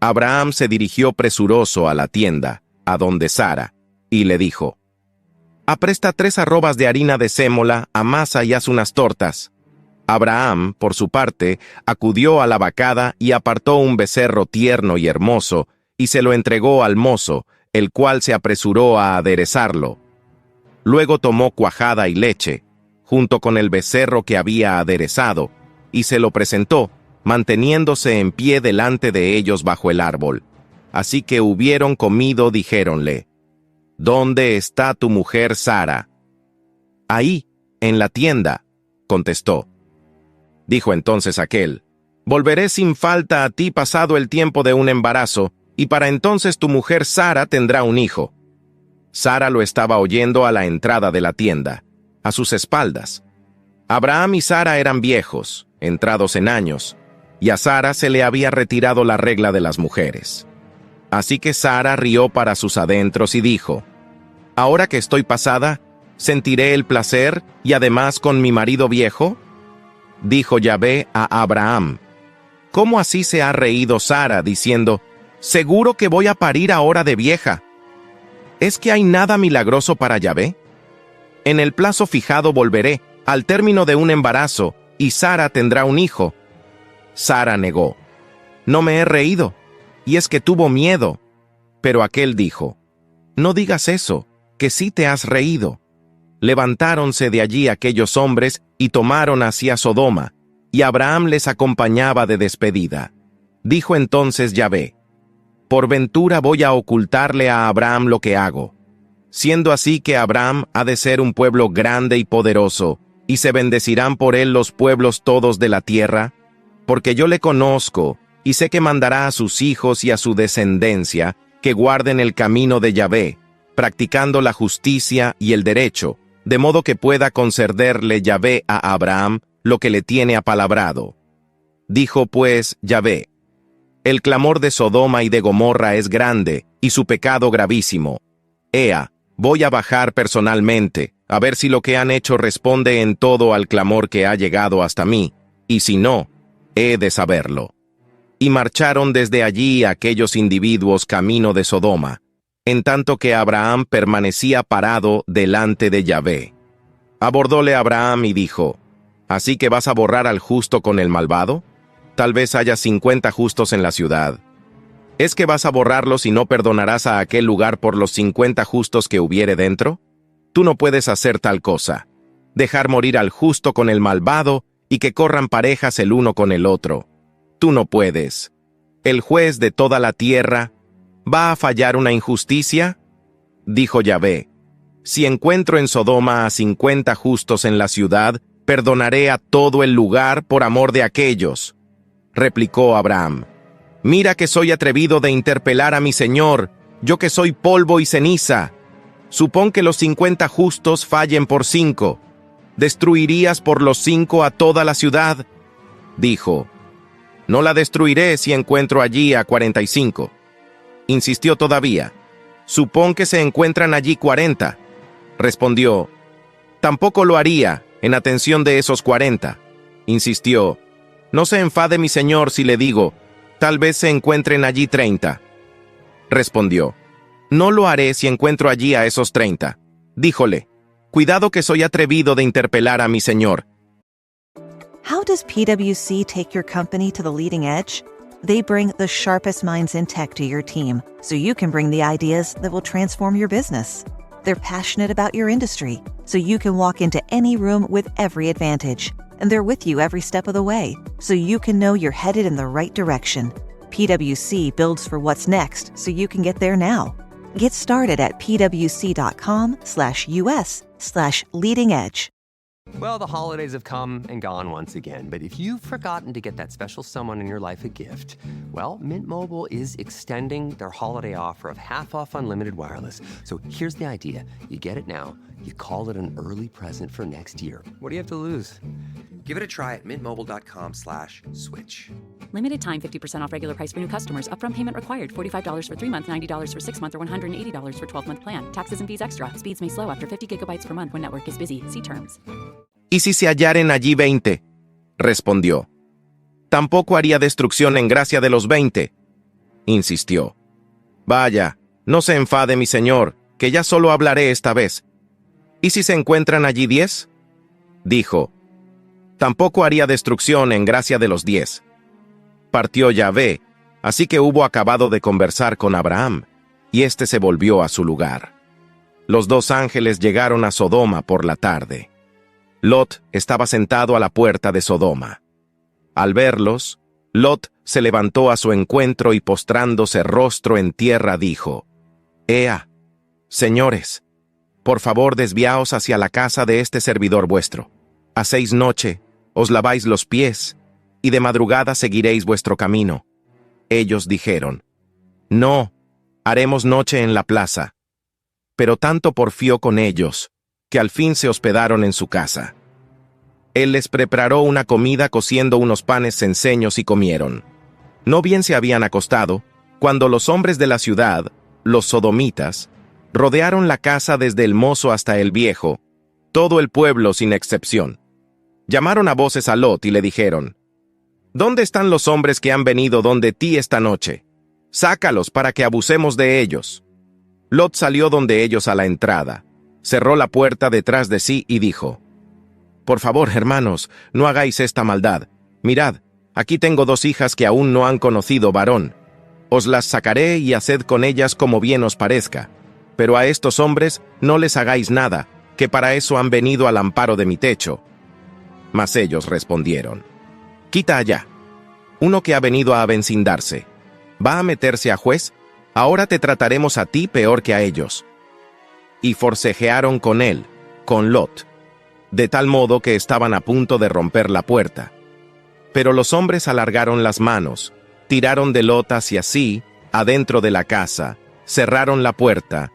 Speaker 5: Abraham se dirigió presuroso a la tienda, a donde Sara, y le dijo: apresta 3 arrobas de harina de sémola, amasa y haz unas tortas. Abraham, por su parte, acudió a la vacada y apartó un becerro tierno y hermoso, y se lo entregó al mozo, el cual se apresuró a aderezarlo. Luego tomó cuajada y leche, junto con el becerro que había aderezado, y se lo presentó, manteniéndose en pie delante de ellos bajo el árbol. Así que hubieron comido, dijéronle: ¿dónde está tu mujer Sara? Ahí, en la tienda, contestó. Dijo entonces aquel: volveré sin falta a ti pasado el tiempo de un embarazo, y para entonces tu mujer Sara tendrá un hijo. Sara lo estaba oyendo a la entrada de la tienda, a sus espaldas. Abraham y Sara eran viejos, entrados en años, y a Sara se le había retirado la regla de las mujeres. Así que Sara rió para sus adentros y dijo: ahora que estoy pasada, ¿sentiré el placer y además con mi marido viejo? Dijo Yahvé a Abraham: ¿cómo así se ha reído Sara, diciendo: seguro que voy a parir ahora de vieja? ¿Es que hay nada milagroso para Yahvé? En el plazo fijado volveré, al término de un embarazo, y Sara tendrá un hijo. Sara negó: no me he reído, y es que tuvo miedo. Pero aquel dijo: no digas eso, que sí te has reído. Levantáronse de allí aquellos hombres y tomaron hacia Sodoma, y Abraham les acompañaba de despedida. Dijo entonces Yahvé: por ventura voy a ocultarle a Abraham lo que hago, siendo así que Abraham ha de ser un pueblo grande y poderoso, y se bendecirán por él los pueblos todos de la tierra, porque yo le conozco, y sé que mandará a sus hijos y a su descendencia que guarden el camino de Yahvé, practicando la justicia y el derecho, de modo que pueda concederle Yahvé a Abraham lo que le tiene apalabrado. Dijo pues Yahvé: El clamor de Sodoma y de Gomorra es grande, y su pecado gravísimo. Ea, voy a bajar personalmente, a ver si lo que han hecho responde en todo al clamor que ha llegado hasta mí, y si no, he de saberlo. Y marcharon desde allí aquellos individuos camino de Sodoma, en tanto que Abraham permanecía parado delante de Yahvé. Abordóle Abraham y dijo, ¿así que vas a borrar al justo con el malvado? Tal vez haya 50 justos en la ciudad. ¿Es que vas a borrarlos y no perdonarás a aquel lugar por los 50 justos que hubiere dentro? Tú no puedes hacer tal cosa. Dejar morir al justo con el malvado y que corran parejas el uno con el otro. Tú no puedes. ¿El juez de toda la tierra va a fallar una injusticia? Dijo Yahvé, si encuentro en Sodoma a 50 justos en la ciudad, perdonaré a todo el lugar por amor de aquellos. Replicó Abraham, mira que soy atrevido de interpelar a mi señor, yo que soy polvo y ceniza. Supón que los 50 justos fallen por 5. ¿Destruirías por los 5 a toda la ciudad? Dijo, no la destruiré si encuentro allí a 45. Insistió todavía, supón que se encuentran allí 40. Respondió, tampoco lo haría en atención de esos 40. Insistió, no se enfade mi señor si le digo, tal vez se encuentren allí 30. Respondió, no lo haré si encuentro allí a esos 30. Díjole, cuidado que soy atrevido de interpelar a mi señor.
Speaker 7: How does PwC take your company to the leading edge? They bring the sharpest minds in tech to your team, so you can bring the ideas that will transform your business. They're passionate about your industry, so you can walk into any room with every advantage. And they're with you every step of the way, so you can know you're headed in the right direction. PwC builds for what's next, so you can get there now. Get started at pwc.com/us/leading edge.
Speaker 8: Well, the holidays have come and gone once again, but if you've forgotten to get that special someone in your life a gift, well, Mint Mobile is extending their holiday offer of half off unlimited wireless. So here's the idea. You get it now, you call it an early present for next year. What do you have to lose? Give it a try at mintmobile.com/switch.
Speaker 9: Limited time 50% off regular price for new customers. Upfront payment required. $45 for 3 months, $90 for 6 months, or $180 for 12-month plan. Taxes and fees extra. Speeds may slow after 50 gigabytes per month when network is busy. See terms.
Speaker 5: ¿Y si se hallaren allí 20? Respondió. Tampoco haría destrucción en gracia de los 20. Insistió. Vaya, no se enfade mi señor, que ya solo hablaré esta vez. ¿Y si se encuentran allí 10? Dijo. Tampoco haría destrucción en gracia de los 10. Partió Yahvé, así que hubo acabado de conversar con Abraham, y éste se volvió a su lugar. Los 2 ángeles llegaron a Sodoma por la tarde. Lot estaba sentado a la puerta de Sodoma. Al verlos, Lot se levantó a su encuentro y postrándose rostro en tierra dijo, Ea, señores, por favor desviaos hacia la casa de este servidor vuestro. Hacéis noche, os laváis los pies, y de madrugada seguiréis vuestro camino. Ellos dijeron, No, haremos noche en la plaza. Pero tanto porfió con ellos, que al fin se hospedaron en su casa. Él les preparó una comida cociendo unos panes cenceños y comieron. No bien se habían acostado, cuando los hombres de la ciudad, los sodomitas, rodearon la casa desde el mozo hasta el viejo, todo el pueblo sin excepción. Llamaron a voces a Lot y le dijeron, ¿Dónde están los hombres que han venido donde ti esta noche? Sácalos para que abusemos de ellos. Lot salió donde ellos a la entrada, cerró la puerta detrás de sí y dijo, Por favor, hermanos, no hagáis esta maldad. Mirad, aquí tengo 2 hijas que aún no han conocido varón. Os las sacaré y haced con ellas como bien os parezca. Pero a estos hombres no les hagáis nada, que para eso han venido al amparo de mi techo. Mas ellos respondieron, Quita allá. Uno que ha venido a avecindarse. ¿Va a meterse a juez? Ahora te trataremos a ti peor que a ellos. Y forcejearon con él, con Lot, de tal modo que estaban a punto de romper la puerta. Pero los hombres alargaron las manos, tiraron de Lot hacia sí, adentro de la casa, cerraron la puerta,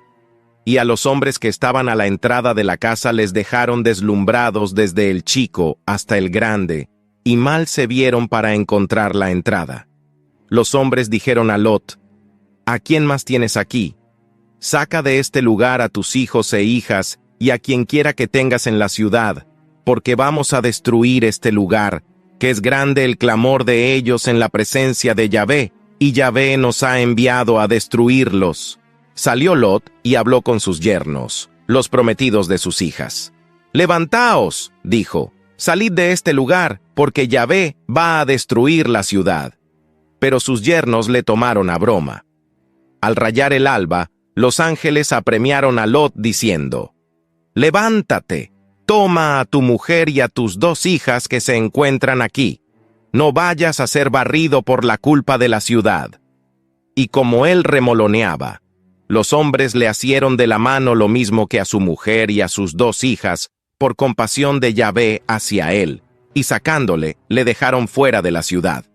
Speaker 5: y a los hombres que estaban a la entrada de la casa les dejaron deslumbrados desde el chico hasta el grande, y mal se vieron para encontrar la entrada. los hombres dijeron a Lot: ¿A quién más tienes aquí? Saca de este lugar a tus hijos e hijas y a quien quiera que tengas en la ciudad, porque vamos a destruir este lugar, que es grande el clamor de ellos en la presencia de Yahvé, y Yahvé nos ha enviado a destruirlos. Salió Lot y habló con sus yernos, los prometidos de sus hijas. «Levantaos», dijo, «salid de este lugar, porque Yahvé va a destruir la ciudad». Pero sus yernos le tomaron a broma. Al rayar el alba, los ángeles apremiaron a Lot diciendo: «Levántate, toma a tu mujer y a tus 2 hijas que se encuentran aquí. No vayas a ser barrido por la culpa de la ciudad». Y como él remoloneaba, los hombres le asieron de la mano lo mismo que a su mujer y a sus 2 hijas, por compasión de Yahvé hacia él, y sacándole, le dejaron fuera de la ciudad.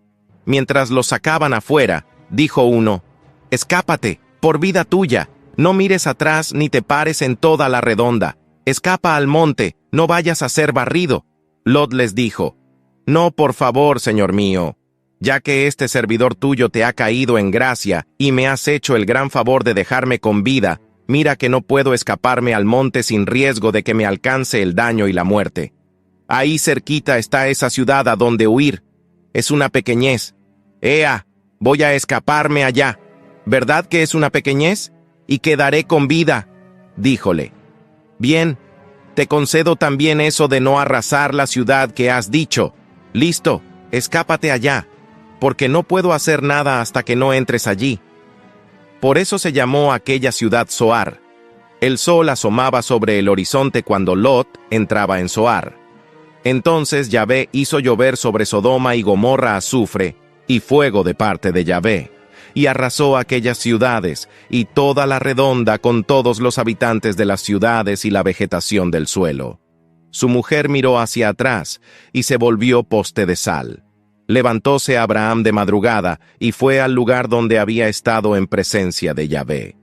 Speaker 5: Mientras lo sacaban afuera, dijo uno: «Escápate, por vida tuya, no mires atrás ni te pares en toda la redonda. Escapa al monte, no vayas a ser barrido». Lot les dijo: «No, por favor, señor mío, ya que este servidor tuyo te ha caído en gracia y me has hecho el gran favor de dejarme con vida, mira que no puedo escaparme al monte sin riesgo de que me alcance el daño y la muerte. Ahí cerquita está esa ciudad a donde huir. Es una pequeñez. Ea, voy a escaparme allá. ¿Verdad que es una pequeñez? Y quedaré con vida», díjole. «Bien, te concedo también eso de no arrasar la ciudad que has dicho. Listo, escápate allá, porque no puedo hacer nada hasta que no entres allí». Por eso se llamó aquella ciudad Zoar. El sol asomaba sobre el horizonte cuando Lot entraba en Zoar. Entonces Yahvé hizo llover sobre Sodoma y Gomorra azufre y fuego de parte de Yahvé, y arrasó aquellas ciudades y toda la redonda con todos los habitantes de las ciudades y la vegetación del suelo. Su mujer miró hacia atrás y se volvió poste de sal. Levantóse Abraham de madrugada y fue al lugar donde había estado en presencia de Yahvé.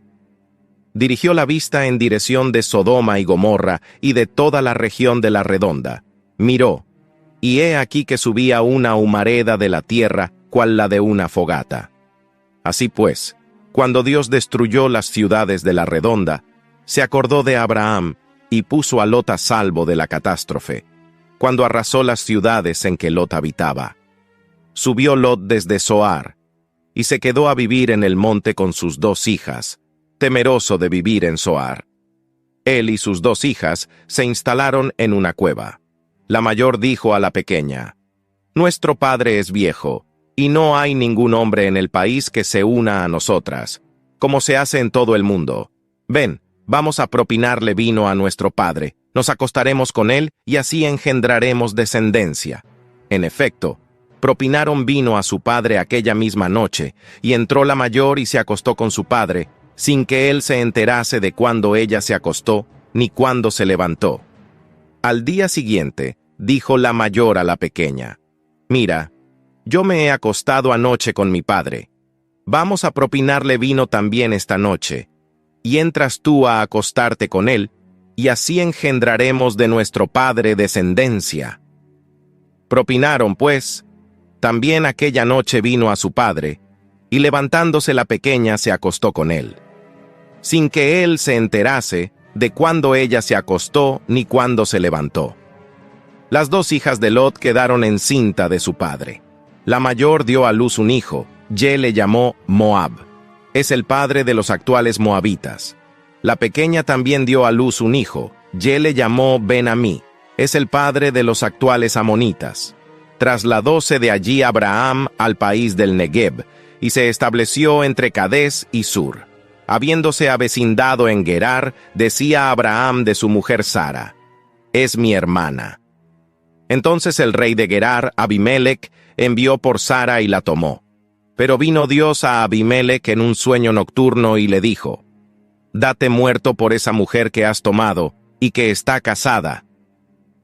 Speaker 5: Dirigió la vista en dirección de Sodoma y Gomorra y de toda la región de la redonda. Miró, y he aquí que subía una humareda de la tierra, cual la de una fogata. Así pues, cuando Dios destruyó las ciudades de la redonda, se acordó de Abraham y puso a Lot a salvo de la catástrofe, cuando arrasó las ciudades en que Lot habitaba. Subió Lot desde Zoar, y se quedó a vivir en el monte con sus 2 hijas, temeroso de vivir en Zoar. Él y sus 2 hijas se instalaron en una cueva. La mayor dijo a la pequeña: «Nuestro padre es viejo, y no hay ningún hombre en el país que se una a nosotras, como se hace en todo el mundo. Ven, vamos a propinarle vino a nuestro padre, nos acostaremos con él y así engendraremos descendencia». En efecto, propinaron vino a su padre aquella misma noche, y entró la mayor y se acostó con su padre, sin que él se enterase de cuándo ella se acostó, ni cuándo se levantó. Al día siguiente, dijo la mayor a la pequeña: «Mira, yo me he acostado anoche con mi padre. Vamos a propinarle vino también esta noche, y entras tú a acostarte con él, y así engendraremos de nuestro padre descendencia». Propinaron, pues, también aquella noche vino a su padre, y levantándose la pequeña se acostó con él, sin que él se enterase de cuándo ella se acostó ni cuándo se levantó. Las 2 hijas de Lot quedaron encinta de su padre. La mayor dio a luz un hijo, le llamó Moab. Es el padre de los actuales moabitas. La pequeña también dio a luz un hijo, le llamó Ben-Amí. Es el padre de los actuales amonitas. Trasladóse de allí Abraham al país del Negev, y se estableció entre Cadés y Sur. Habiéndose avecindado en Gerar, decía Abraham de su mujer Sara: «Es mi hermana». Entonces el rey de Gerar, Abimelech, envió por Sara y la tomó. Pero vino Dios a Abimelech en un sueño nocturno y le dijo: «Date muerto por esa mujer que has tomado y que está casada».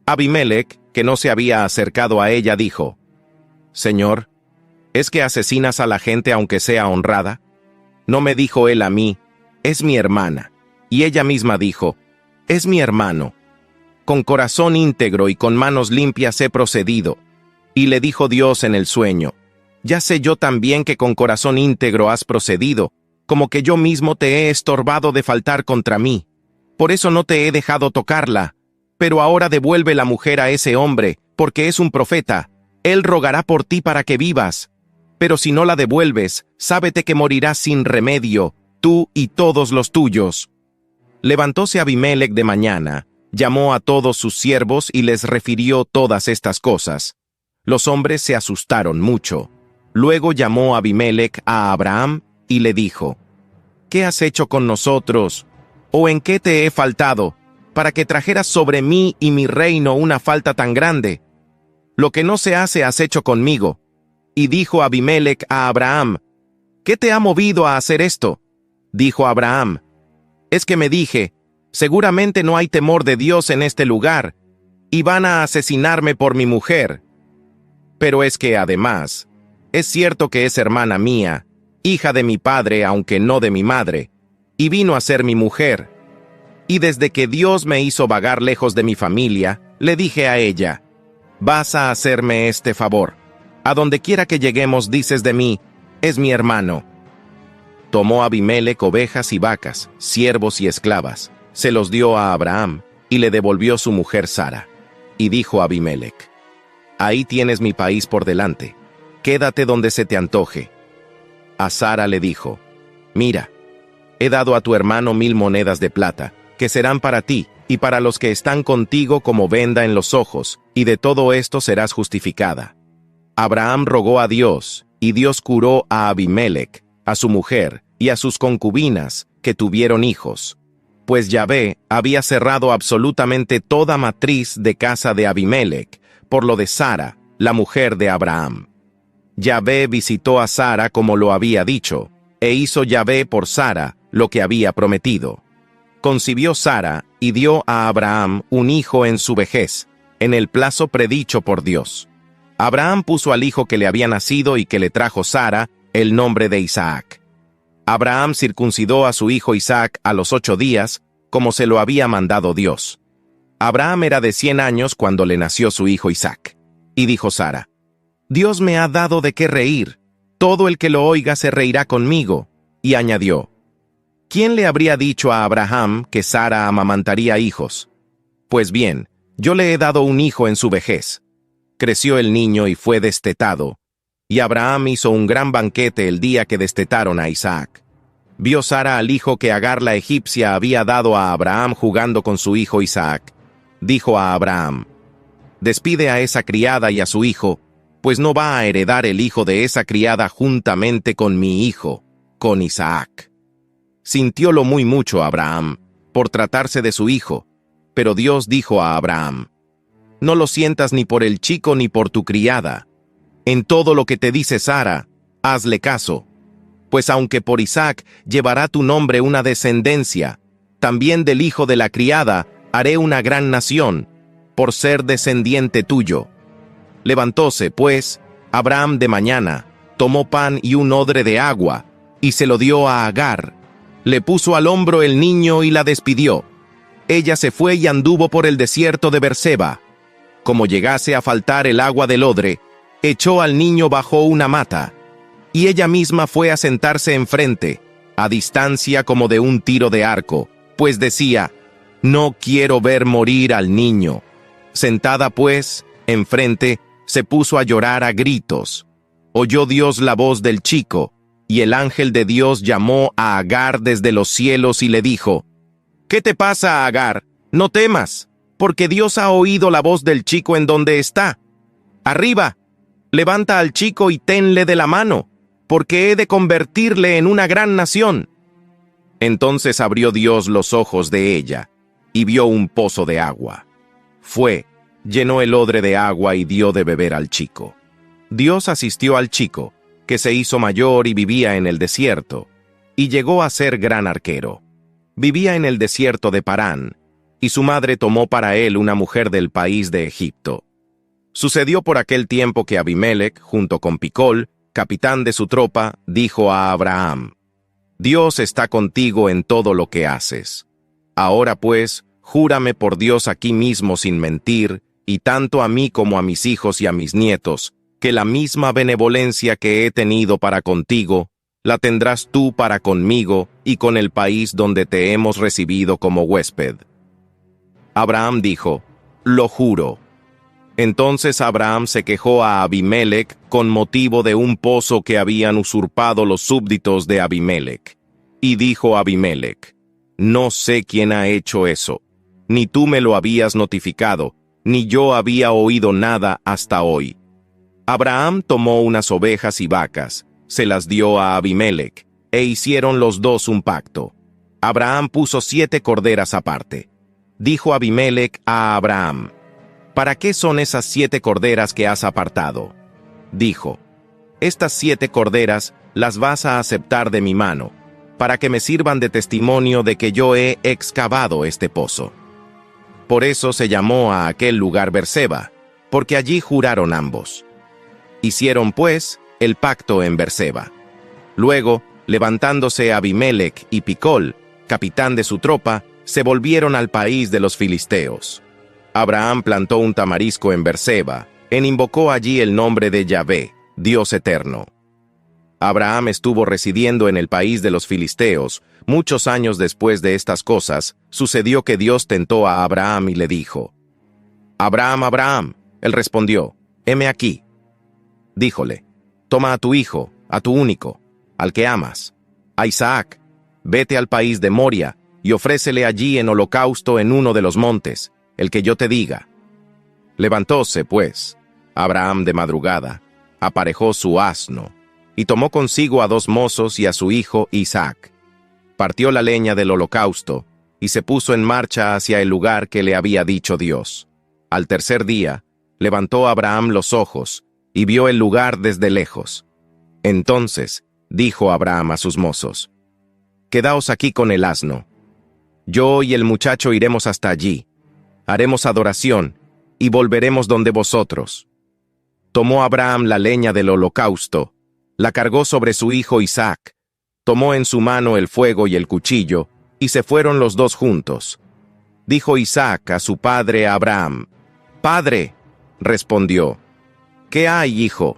Speaker 5: Abimelech, que no se había acercado a ella, dijo: «Señor, ¿es que asesinas a la gente aunque sea honrada? No me dijo él a mí: es mi hermana, y ella misma dijo: es mi hermano. Con corazón íntegro y con manos limpias he procedido». Y le dijo Dios en el sueño: Ya sé yo también que con corazón íntegro has procedido, como que yo mismo te he estorbado de faltar contra mí. Por eso no te he dejado tocarla. Pero ahora devuelve la mujer a ese hombre, porque es un profeta. Él rogará por ti para que vivas. Pero si no la devuelves, sábete que morirás sin remedio, tú y todos los tuyos. Levantóse Abimelech de mañana, llamó a todos sus siervos y les refirió todas estas cosas. Los hombres se asustaron mucho. Luego llamó Abimelech a Abraham y le dijo: ¿Qué has hecho con nosotros? ¿O en qué te he faltado, para que trajeras sobre mí y mi reino una falta tan grande? Lo que no se hace has hecho conmigo. Y dijo Abimelech a Abraham: ¿Qué te ha movido a hacer esto? Dijo Abraham: Es que me dije, seguramente no hay temor de Dios en este lugar, y van a asesinarme por mi mujer. Pero es que además, es cierto que es hermana mía, hija de mi padre aunque no de mi madre, y vino a ser mi mujer. Y desde que Dios me hizo vagar lejos de mi familia, le dije a ella: vas a hacerme este favor. A donde quiera que lleguemos dices de mí: es mi hermano. Tomó Abimelech ovejas y vacas, siervos y esclavas, se los dio a Abraham, y le devolvió su mujer Sara. Y dijo Abimelech: ahí tienes mi país por delante, quédate donde se te antoje. A Sara le dijo: mira, he dado a tu hermano 1000 monedas de plata, que serán para ti, y para los que están contigo como venda en los ojos, y de todo esto serás justificada. Abraham rogó a Dios, y Dios curó a Abimelech, a su mujer, y a sus concubinas, que tuvieron hijos. Pues Yahvé había cerrado absolutamente toda matriz de casa de Abimelech, por lo de Sara, la mujer de Abraham. Yahvé visitó a Sara como lo había dicho, e hizo Yahvé por Sara lo que había prometido. Concibió Sara y dio a Abraham un hijo en su vejez, en el plazo predicho por Dios. Abraham puso al hijo que le había nacido y que le trajo Sara el nombre de Isaac. Abraham circuncidó a su hijo Isaac a los 8 días, como se lo había mandado Dios. Abraham era de 100 años cuando le nació su hijo Isaac. Y dijo Sara: Dios me ha dado de qué reír, todo el que lo oiga se reirá conmigo. Y añadió: ¿quién le habría dicho a Abraham que Sara amamantaría hijos? Pues bien, yo le he dado un hijo en su vejez. Creció el niño y fue destetado, y Abraham hizo un gran banquete el día que destetaron a Isaac. Vio Sara al hijo que Agar la egipcia había dado a Abraham jugando con su hijo Isaac. Dijo a Abraham: despide a esa criada y a su hijo, pues no va a heredar el hijo de esa criada juntamente con mi hijo, con Isaac. Sintiólo muy mucho Abraham, por tratarse de su hijo, pero Dios dijo a Abraham: no lo sientas ni por el chico ni por tu criada. En todo lo que te dice Sara, hazle caso, pues aunque por Isaac llevará tu nombre una descendencia, también del hijo de la criada haré una gran nación, por ser descendiente tuyo. Levantóse, pues, Abraham de mañana, tomó pan y un odre de agua, y se lo dio a Agar. Le puso al hombro el niño y la despidió. Ella se fue y anduvo por el desierto de Berseba. Como llegase a faltar el agua del odre, echó al niño bajo una mata, y ella misma fue a sentarse enfrente, a distancia como de un tiro de arco, pues decía: no quiero ver morir al niño. Sentada pues, enfrente, se puso a llorar a gritos. Oyó Dios la voz del chico, y el ángel de Dios llamó a Agar desde los cielos y le dijo: ¿qué te pasa, Agar? No temas, porque Dios ha oído la voz del chico en donde está. Arriba, levanta al chico y tenle de la mano, porque he de convertirle en una gran nación. Entonces abrió Dios los ojos de ella, y vio un pozo de agua. Fue, llenó el odre de agua y dio de beber al chico. Dios asistió al chico, que se hizo mayor y vivía en el desierto, y llegó a ser gran arquero. Vivía en el desierto de Parán, y su madre tomó para él una mujer del país de Egipto. Sucedió por aquel tiempo que Abimelech, junto con Picol, capitán de su tropa, dijo a Abraham: Dios está contigo en todo lo que haces. Ahora pues, júrame por Dios aquí mismo sin mentir, y tanto a mí como a mis hijos y a mis nietos, que la misma benevolencia que he tenido para contigo, la tendrás tú para conmigo y con el país donde te hemos recibido como huésped. Abraham dijo, lo juro. Entonces Abraham se quejó a Abimelech con motivo de un pozo que habían usurpado los súbditos de Abimelech. Y dijo Abimelech, no sé quién ha hecho eso, ni tú me lo habías notificado, ni yo había oído nada hasta hoy. Abraham tomó unas ovejas y vacas, se las dio a Abimelech, e hicieron los dos un pacto. Abraham puso 7 corderas aparte. Dijo Abimelech a Abraham, ¿para qué son esas 7 corderas que has apartado? Dijo, estas 7 corderas las vas a aceptar de mi mano, para que me sirvan de testimonio de que yo he excavado este pozo. Por eso se llamó a aquel lugar Berseba, porque allí juraron ambos. Hicieron, pues, el pacto en Berseba. Luego, levantándose Abimelech y Picol, capitán de su tropa, se volvieron al país de los filisteos. Abraham plantó un tamarisco en Berseba, invocó allí el nombre de Yahvé, Dios eterno. Abraham estuvo residiendo en el país de los filisteos. Muchos años después de estas cosas, sucedió que Dios tentó a Abraham y le dijo, Abraham, Abraham. Él respondió, heme aquí. Díjole, toma a tu hijo, a tu único, al que amas, a Isaac, vete al país de Moria y ofrécele allí en holocausto en uno de los montes, el que yo te diga. Levantóse, pues, Abraham de madrugada, aparejó su asno, y tomó consigo a 2 mozos y a su hijo Isaac. Partió la leña del holocausto, y se puso en marcha hacia el lugar que le había dicho Dios. Al tercer día, levantó Abraham los ojos, y vio el lugar desde lejos. Entonces, dijo Abraham a sus mozos, quedaos aquí con el asno. Yo y el muchacho iremos hasta allí, haremos adoración, y volveremos donde vosotros. Tomó Abraham la leña del holocausto, la cargó sobre su hijo Isaac, tomó en su mano el fuego y el cuchillo, y se fueron los dos juntos. Dijo Isaac a su padre Abraham, «Padre», respondió, «¿Qué hay, hijo?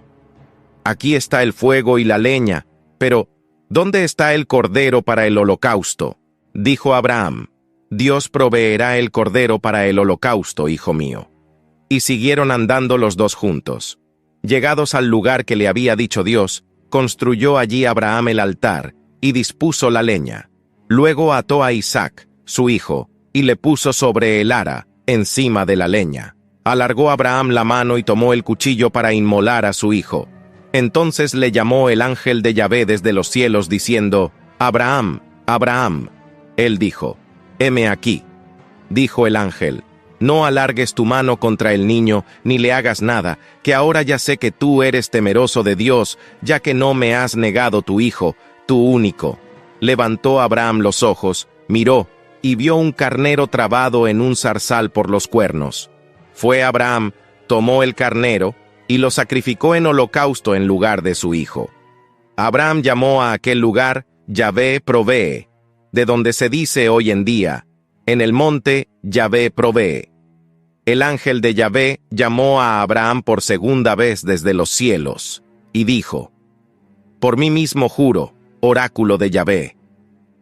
Speaker 5: Aquí está el fuego y la leña, pero ¿dónde está el cordero para el holocausto?» Dijo Abraham, «Dios proveerá el cordero para el holocausto, hijo mío». Y siguieron andando los dos juntos. Llegados al lugar que le había dicho Dios, construyó allí Abraham el altar y dispuso la leña. Luego ató a Isaac, su hijo, y le puso sobre el ara, encima de la leña. Alargó Abraham la mano y tomó el cuchillo para inmolar a su hijo. Entonces le llamó el ángel de Yahvé desde los cielos, diciendo, «Abraham, Abraham». Él dijo, «Heme aquí». Dijo el ángel, «No alargues tu mano contra el niño, ni le hagas nada, que ahora ya sé que tú eres temeroso de Dios, ya que no me has negado tu hijo, tu único». Levantó Abraham los ojos, miró, y vio un carnero trabado en un zarzal por los cuernos. Fue Abraham, tomó el carnero, y lo sacrificó en holocausto en lugar de su hijo. Abraham llamó a aquel lugar Yahvé provee, de donde se dice hoy en día, en el monte Yahvé provee. El ángel de Yahvé llamó a Abraham por segunda vez desde los cielos, y dijo, «Por mí mismo juro, oráculo de Yahvé,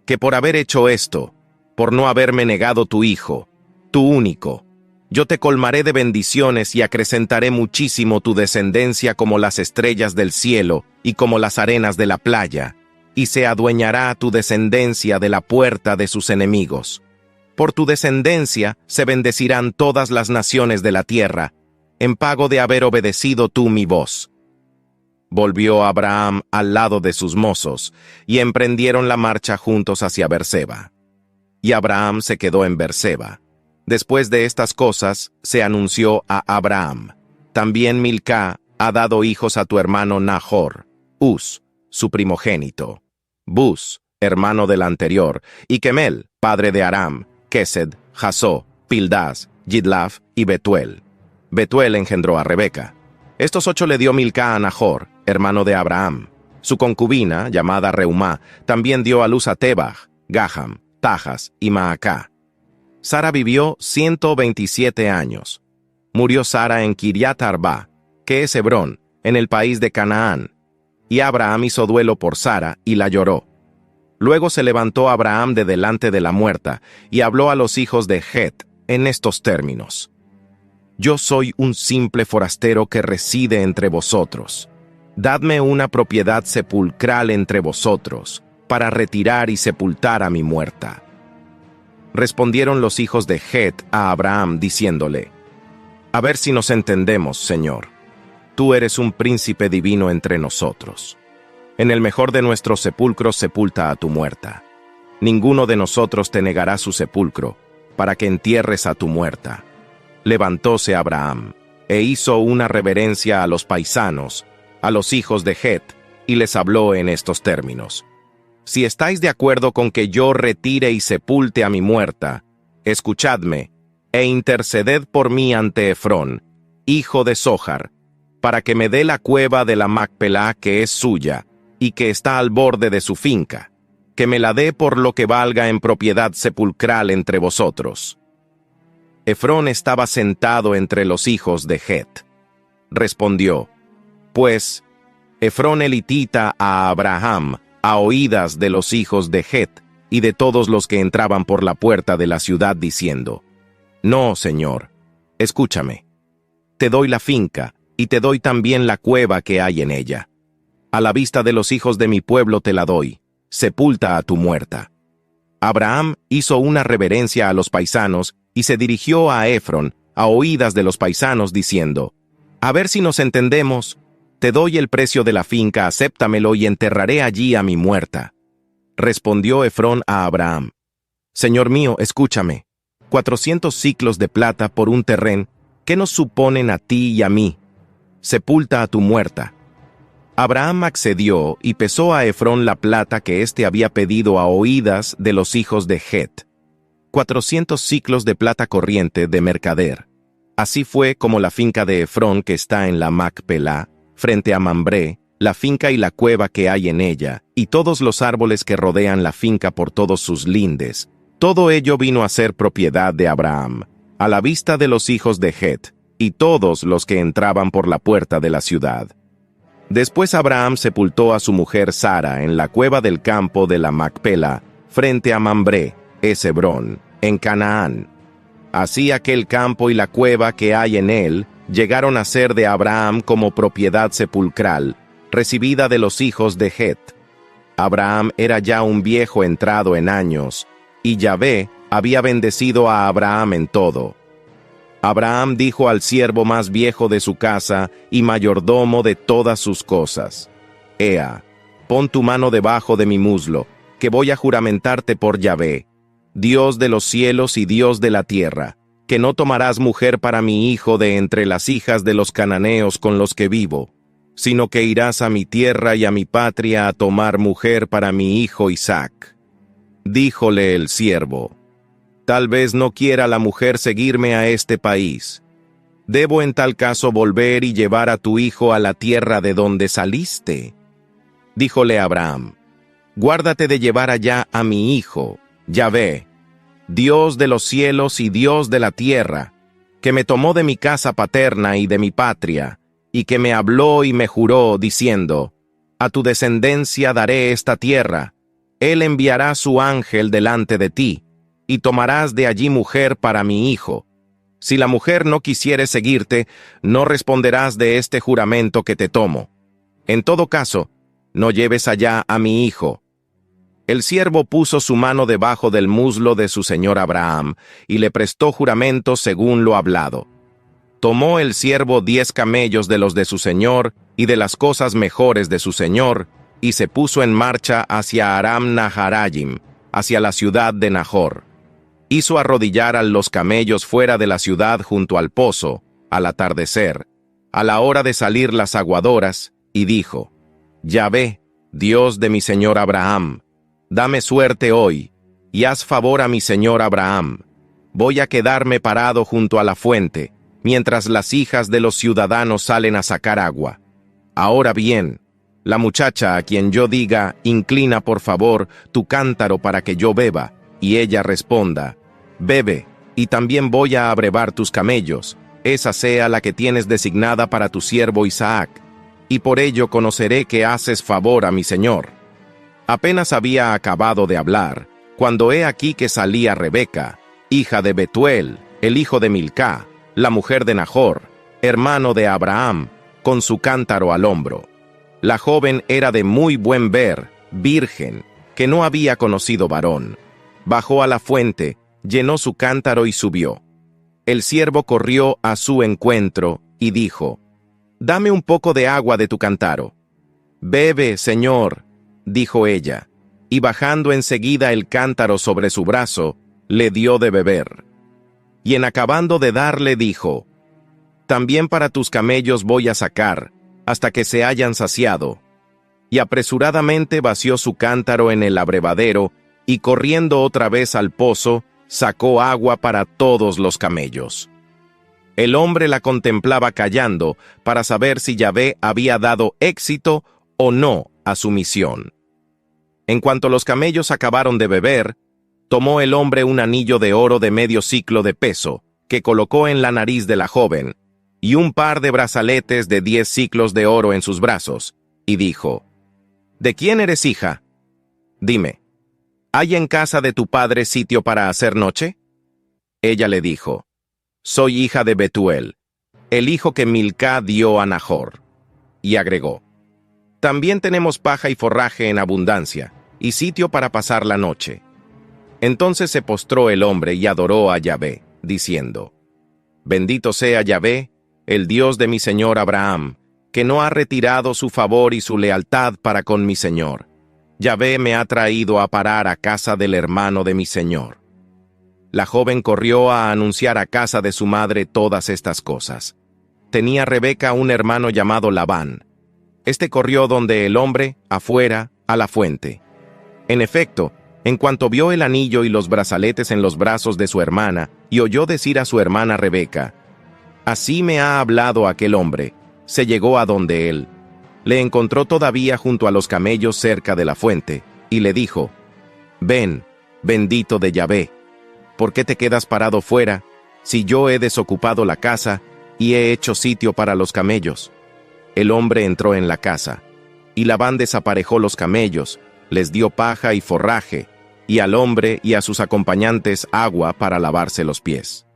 Speaker 5: que por haber hecho esto, por no haberme negado tu hijo, tu único, yo te colmaré de bendiciones y acrecentaré muchísimo tu descendencia como las estrellas del cielo y como las arenas de la playa, y se adueñará tu descendencia de la puerta de sus enemigos. Por tu descendencia se bendecirán todas las naciones de la tierra, en pago de haber obedecido tú mi voz». Volvió Abraham al lado de sus mozos, y emprendieron la marcha juntos hacia Berseba. Y Abraham se quedó en Berseba. Después de estas cosas, se anunció a Abraham, «También Milcá ha dado hijos a tu hermano Nahor, Uz, su primogénito, Buz, hermano del anterior, y Kemel, padre de Aram, Kesed, Jasó, Pildas, Yidlaf y Betuel. Betuel engendró a Rebeca. Estos 8 le dio Milcá a Nahor, hermano de Abraham. Su concubina, llamada Reumá, también dio a luz a Tebach, Gaham, Tajas y Maacá. Sara vivió 127 años. Murió Sara en Kiriat Arba, que es Hebrón, en el país de Canaán. Y Abraham hizo duelo por Sara y la lloró. Luego se levantó Abraham de delante de la muerta y habló a los hijos de Het en estos términos: Yo soy un simple forastero que reside entre vosotros. Dadme una propiedad sepulcral entre vosotros, para retirar y sepultar a mi muerta. Respondieron los hijos de Het a Abraham, diciéndole: A ver si nos entendemos, Señor. Tú eres un príncipe divino entre nosotros. En el mejor de nuestros sepulcros sepulta a tu muerta. Ninguno de nosotros te negará su sepulcro, para que entierres a tu muerta. Levantóse Abraham, e hizo una reverencia a los paisanos, a los hijos de Het, y les habló en estos términos: Si estáis de acuerdo con que yo retire y sepulte a mi muerta, escuchadme, e interceded por mí ante Efrón, hijo de Zohar, para que me dé la cueva de la Macpelá que es suya, y que está al borde de su finca, que me la dé por lo que valga en propiedad sepulcral entre vosotros. Efrón estaba sentado entre los hijos de Het. Respondió, pues, Efrón elitita a Abraham, a oídas de los hijos de Het y de todos los que entraban por la puerta de la ciudad, diciendo: No, Señor, escúchame. Te doy la finca, y te doy también la cueva que hay en ella. A la vista de los hijos de mi pueblo te la doy, sepulta a tu muerta. Abraham hizo una reverencia a los paisanos y se dirigió a Efrón, a oídas de los paisanos, diciendo: A ver si nos entendemos, te doy el precio de la finca, acéptamelo y enterraré allí a mi muerta. Respondió Efrón a Abraham: Señor mío, escúchame, 400 siclos de plata por un terrén, ¿qué nos suponen a ti y a mí? Sepulta a tu muerta. Abraham accedió y pesó a Efrón la plata que éste había pedido a oídas de los hijos de Het. 400 siclos de plata corriente de mercader. Así fue como la finca de Efrón, que está en la Macpelá, frente a Mambré, la finca y la cueva que hay en ella, y todos los árboles que rodean la finca por todos sus lindes, todo ello vino a ser propiedad de Abraham, a la vista de los hijos de Het, y todos los que entraban por la puerta de la ciudad. Después Abraham sepultó a su mujer Sara en la cueva del campo de la Macpela, frente a Mambré, Hebrón, en Canaán. Así aquel campo y la cueva que hay en él llegaron a ser de Abraham como propiedad sepulcral, recibida de los hijos de Het. Abraham era ya un viejo entrado en años, y Yahvé había bendecido a Abraham en todo. Abraham dijo al siervo más viejo de su casa y mayordomo de todas sus cosas: Ea, pon tu mano debajo de mi muslo, que voy a juramentarte por Yahvé, Dios de los cielos y Dios de la tierra, que no tomarás mujer para mi hijo de entre las hijas de los cananeos con los que vivo, sino que irás a mi tierra y a mi patria a tomar mujer para mi hijo Isaac. Díjole el siervo: Tal vez no quiera la mujer seguirme a este país. ¿Debo en tal caso volver y llevar a tu hijo a la tierra de donde saliste? Díjole Abraham: Guárdate de llevar allá a mi hijo, Yahvé, Dios de los cielos y Dios de la tierra, que me tomó de mi casa paterna y de mi patria, y que me habló y me juró, diciendo: A tu descendencia daré esta tierra. Él enviará su ángel delante de ti, y tomarás de allí mujer para mi hijo. Si la mujer no quisiere seguirte, no responderás de este juramento que te tomo. En todo caso, no lleves allá a mi hijo. El siervo puso su mano debajo del muslo de su señor Abraham, y le prestó juramento según lo hablado. Tomó el siervo 10 camellos de los de su señor, y de las cosas mejores de su señor, y se puso en marcha hacia Aram Naharayim, hacia la ciudad de Nahor. Hizo arrodillar a los camellos fuera de la ciudad junto al pozo, al atardecer, a la hora de salir las aguadoras, y dijo: Yahvé, Dios de mi señor Abraham, dame suerte hoy, y haz favor a mi señor Abraham. Voy a quedarme parado junto a la fuente, mientras las hijas de los ciudadanos salen a sacar agua. Ahora bien, la muchacha a quien yo diga: inclina por favor tu cántaro para que yo beba, y ella responda: bebe, y también voy a abrevar tus camellos, esa sea la que tienes designada para tu siervo Isaac. y por ello conoceré que haces favor a mi señor. Apenas había acabado de hablar, cuando he aquí que salía Rebeca, hija de Betuel, el hijo de Milcá, la mujer de Nahor, hermano de Abraham, con su cántaro al hombro. La joven era de muy buen ver, virgen, que no había conocido varón. Bajó a la fuente, llenó su cántaro y subió. El siervo corrió a su encuentro y dijo: «Dame un poco de agua de tu cántaro». «Bebe, señor», dijo ella, y bajando enseguida el cántaro sobre su brazo, le dio de beber. Y en acabando de darle dijo: «También para tus camellos voy a sacar, hasta que se hayan saciado». Y apresuradamente vació su cántaro en el abrevadero, y corriendo otra vez al pozo, sacó agua para todos los camellos. El hombre la contemplaba callando, para saber si Yahvé había dado éxito o no a su misión. En cuanto los camellos acabaron de beber, tomó el hombre un anillo de oro de medio siclo de peso, que colocó en la nariz de la joven, y un par de brazaletes de 10 siclos de oro en sus brazos, y dijo: «¿De quién eres hija? Dime, ¿hay en casa de tu padre sitio para hacer noche?» Ella le dijo: «Soy hija de Betuel, el hijo que Milcá dio a Nahor». Y agregó: «También tenemos paja y forraje en abundancia, y sitio para pasar la noche». Entonces se postró el hombre y adoró a Yahvé, diciendo: «Bendito sea Yahvé, el Dios de mi señor Abraham, que no ha retirado su favor y su lealtad para con mi señor. Yahvé me ha traído a parar a casa del hermano de mi señor». La joven corrió a anunciar a casa de su madre todas estas cosas. Tenía Rebeca un hermano llamado Labán. Este corrió donde el hombre, afuera, a la fuente. En efecto, en cuanto vio el anillo y los brazaletes en los brazos de su hermana, y oyó decir a su hermana Rebeca: «Así me ha hablado aquel hombre», se llegó a donde él. Le encontró todavía junto a los camellos cerca de la fuente, y le dijo: «Ven, bendito de Yahvé, ¿por qué te quedas parado fuera, si yo he desocupado la casa y he hecho sitio para los camellos?» El hombre entró en la casa, y Labán desaparejó los camellos, les dio paja y forraje, y al hombre y a sus acompañantes agua para lavarse los pies.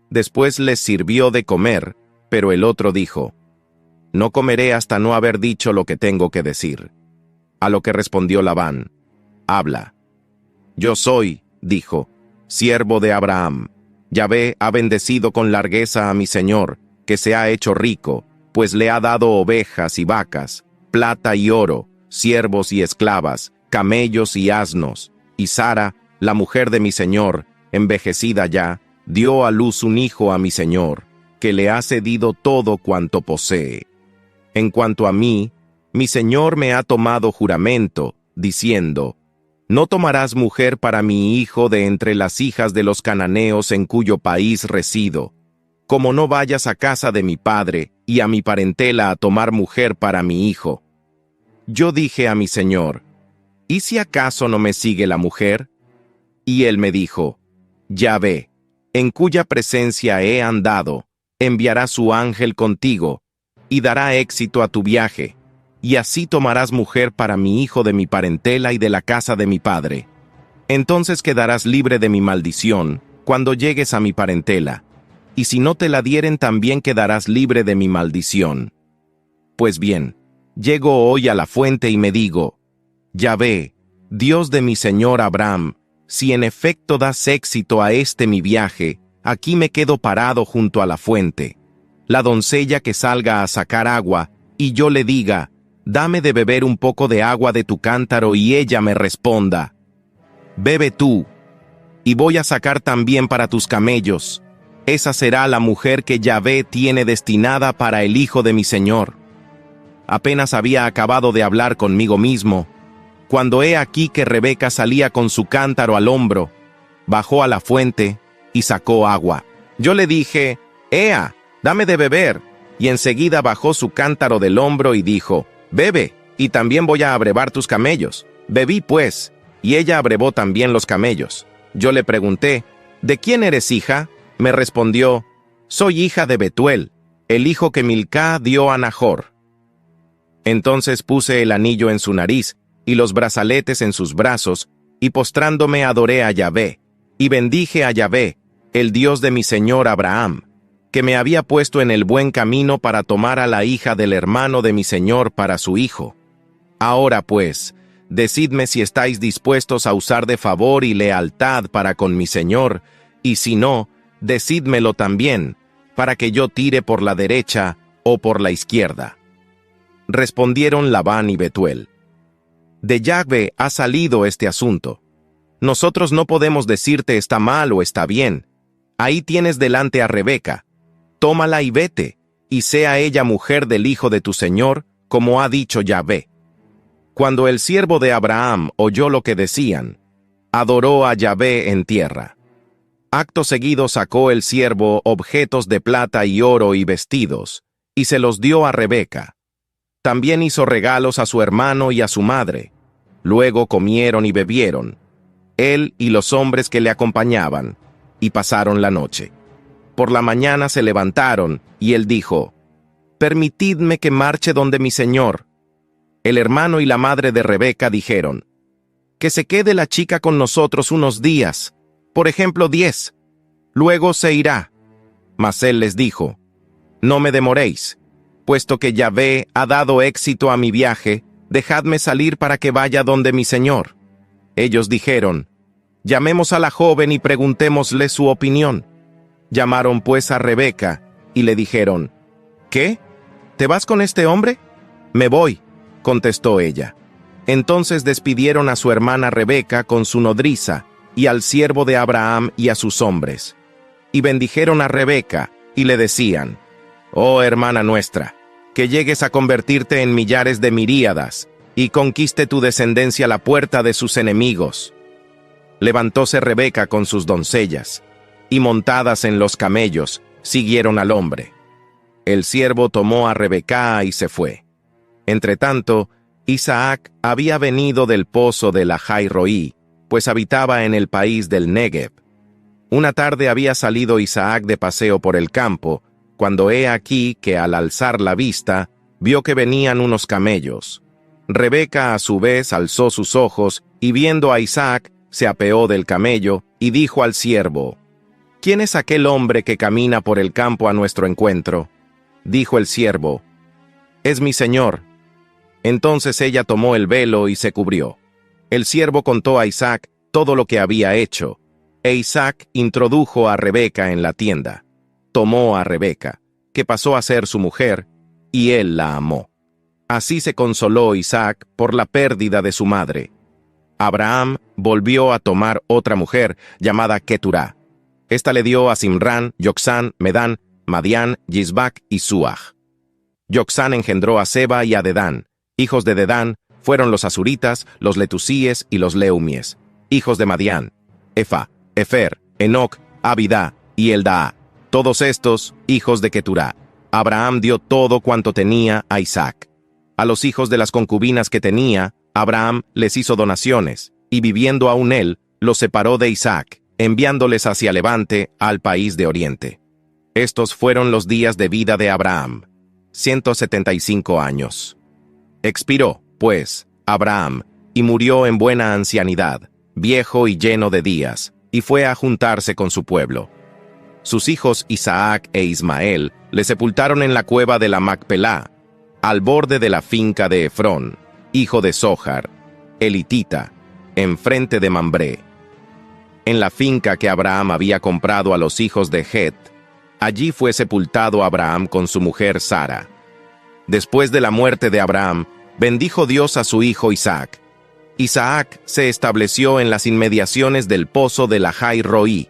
Speaker 5: Después les sirvió de comer, pero el otro dijo: «No comeré hasta no haber dicho lo que tengo que decir». A lo que respondió Labán: «Habla». «Yo soy», dijo, «siervo de Abraham. Yahvé ha bendecido con largueza a mi señor, que se ha hecho rico, pues le ha dado ovejas y vacas, plata y oro, siervos y esclavas, camellos y asnos. Y Sara, la mujer de mi señor, envejecida ya, dio a luz un hijo a mi señor, que le ha cedido todo cuanto posee. En cuanto a mí, mi señor me ha tomado juramento, diciendo: no tomarás mujer para mi hijo de entre las hijas de los cananeos en cuyo país resido, como no vayas a casa de mi padre y a mi parentela a tomar mujer para mi hijo. Yo dije a mi señor: ¿y si acaso no me sigue la mujer? Y él me dijo: Yahvé, en cuya presencia he andado, enviará su ángel contigo, y dará éxito a tu viaje, y así tomarás mujer para mi hijo de mi parentela y de la casa de mi padre. Entonces quedarás libre de mi maldición, cuando llegues a mi parentela, y si no te la dieren también quedarás libre de mi maldición. Pues bien, llego hoy a la fuente y me digo: Yahvé, Dios de mi señor Abraham, si en efecto das éxito a este mi viaje, aquí me quedo parado junto a la fuente. La doncella que salga a sacar agua, y yo le diga: dame de beber un poco de agua de tu cántaro, y ella me responda: bebe tú, y voy a sacar también para tus camellos. Esa será la mujer que Yahvé tiene destinada para el hijo de mi señor. Apenas había acabado de hablar conmigo mismo, cuando he aquí que Rebeca salía con su cántaro al hombro, bajó a la fuente y sacó agua. Yo le dije: Ea, dame de beber, y enseguida bajó su cántaro del hombro y dijo: bebe, y también voy a abrevar tus camellos. Bebí pues, y ella abrevó también los camellos. Yo le pregunté: ¿de quién eres hija? Me respondió: soy hija de Betuel, el hijo que Milcá dio a Nahor. Entonces puse el anillo en su nariz y los brazaletes en sus brazos, y postrándome adoré a Yahvé, y bendije a Yahvé, el Dios de mi señor Abraham, que me había puesto en el buen camino para tomar a la hija del hermano de mi señor para su hijo. Ahora pues, decidme si estáis dispuestos a usar de favor y lealtad para con mi señor, y si no, decídmelo también, para que yo tire por la derecha o por la izquierda. Respondieron Labán y Betuel: de Yahvé ha salido este asunto. Nosotros no podemos decirte está mal o está bien. Ahí tienes delante a Rebeca. Tómala y vete, y sea ella mujer del hijo de tu señor, como ha dicho Yahvé. Cuando el siervo de Abraham oyó lo que decían, adoró a Yahvé en tierra. Acto seguido sacó el siervo objetos de plata y oro y vestidos, y se los dio a Rebeca. También hizo regalos a su hermano y a su madre. Luego comieron y bebieron, él y los hombres que le acompañaban, y pasaron la noche. Por la mañana se levantaron, y él dijo: permitidme que marche donde mi señor. El hermano y la madre de Rebeca dijeron: que se quede la chica con nosotros unos días, por ejemplo 10. Luego se irá. Mas él les dijo: no me demoréis, puesto que Yahvé ha dado éxito a mi viaje, dejadme salir para que vaya donde mi señor. Ellos dijeron: llamemos a la joven y preguntémosle su opinión. Llamaron pues a Rebeca, y le dijeron: ¿qué? ¿Te vas con este hombre? Me voy, contestó ella. Entonces despidieron a su hermana Rebeca con su nodriza, y al siervo de Abraham y a sus hombres. Y bendijeron a Rebeca, y le decían: oh hermana nuestra, que llegues a convertirte en millares de miríadas, y conquiste tu descendencia la puerta de sus enemigos. Levantóse Rebeca con sus doncellas, y montadas en los camellos, siguieron al hombre. El siervo tomó a Rebeca y se fue. Entretanto, Isaac había venido del pozo de la Jai-Roí, pues habitaba en el país del Negev. Una tarde había salido Isaac de paseo por el campo, cuando he aquí que al alzar la vista, vio que venían unos camellos. Rebeca a su vez alzó sus ojos, y viendo a Isaac, se apeó del camello, y dijo al siervo: ¿quién es aquel hombre que camina por el campo a nuestro encuentro? Dijo el siervo: es mi señor. Entonces ella tomó el velo y se cubrió. El siervo contó a Isaac todo lo que había hecho, e Isaac introdujo a Rebeca en la tienda. Tomó a Rebeca, que pasó a ser su mujer, y él la amó. Así se consoló Isaac por la pérdida de su madre. Abraham volvió a tomar otra mujer llamada Keturá. Esta le dio a Simrán, Yoksán, Medán, Madián, Yisbac y Suach. Yoksán engendró a Seba y a Dedán. Hijos de Dedán fueron los asuritas, los letusíes y los leumies. Hijos de Madián: Efa, Efer, Enoc, Abidá y Eldaa. Todos estos, hijos de Keturá. Abraham dio todo cuanto tenía a Isaac. A los hijos de las concubinas que tenía, Abraham les hizo donaciones, y viviendo aún él, los separó de Isaac, enviándoles hacia Levante, al país de Oriente. Estos fueron los días de vida de Abraham, 175 años. Expiró, pues, Abraham, y murió en buena ancianidad, viejo y lleno de días, y fue a juntarse con su pueblo. Sus hijos Isaac e Ismael le sepultaron en la cueva de la Macpelá, al borde de la finca de Efrón, hijo de Zohar, elitita, enfrente de Mambré. En la finca que Abraham había comprado a los hijos de Het, allí fue sepultado Abraham con su mujer Sara. Después de la muerte de Abraham, bendijo Dios a su hijo Isaac. Isaac se estableció en las inmediaciones del pozo de la Jai-Roí.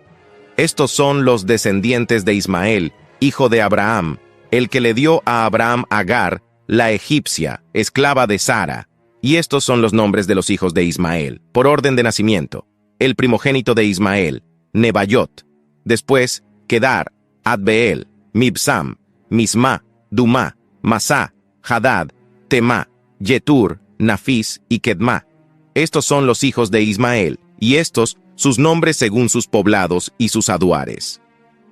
Speaker 5: Estos son los descendientes de Ismael, hijo de Abraham, el que le dio a Abraham Agar, la egipcia, esclava de Sara. Y estos son los nombres de los hijos de Ismael, por orden de nacimiento. El primogénito de Ismael, Nebaiot. Después, Kedar, Adbeel, Mibsam, Misma, Dumá, Masá, Hadad, Temá, Yetur, Nafis y Kedma. Estos son los hijos de Ismael, y estos sus nombres según sus poblados y sus aduares.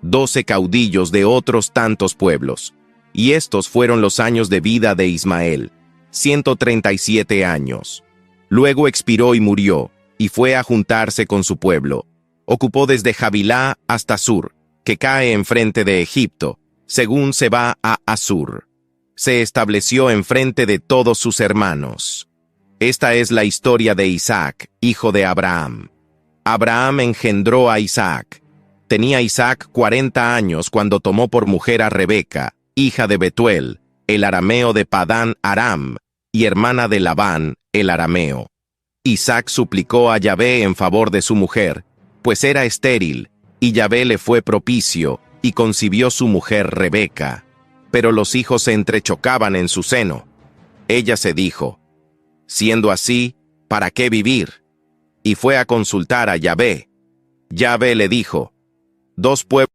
Speaker 5: 12 caudillos de otros tantos pueblos. Y estos fueron los años de vida de Ismael, 137 años. Luego expiró y murió, y fue a juntarse con su pueblo. Ocupó desde Javilá hasta Sur, que cae enfrente de Egipto, según se va a Asur. Se estableció enfrente de todos sus hermanos. Esta es la historia de Isaac, hijo de Abraham. Abraham engendró a Isaac. Tenía Isaac 40 años cuando tomó por mujer a Rebeca, hija de Betuel, el arameo de Padán Aram, y hermana de Labán, el arameo. Isaac suplicó a Yahvé en favor de su mujer, pues era estéril, y Yahvé le fue propicio, y concibió su mujer Rebeca. Pero los hijos se entrechocaban en su seno. Ella se dijo, siendo así, ¿para qué vivir? Y fue a consultar a Yahvé. Yahvé le dijo, 2 pueblos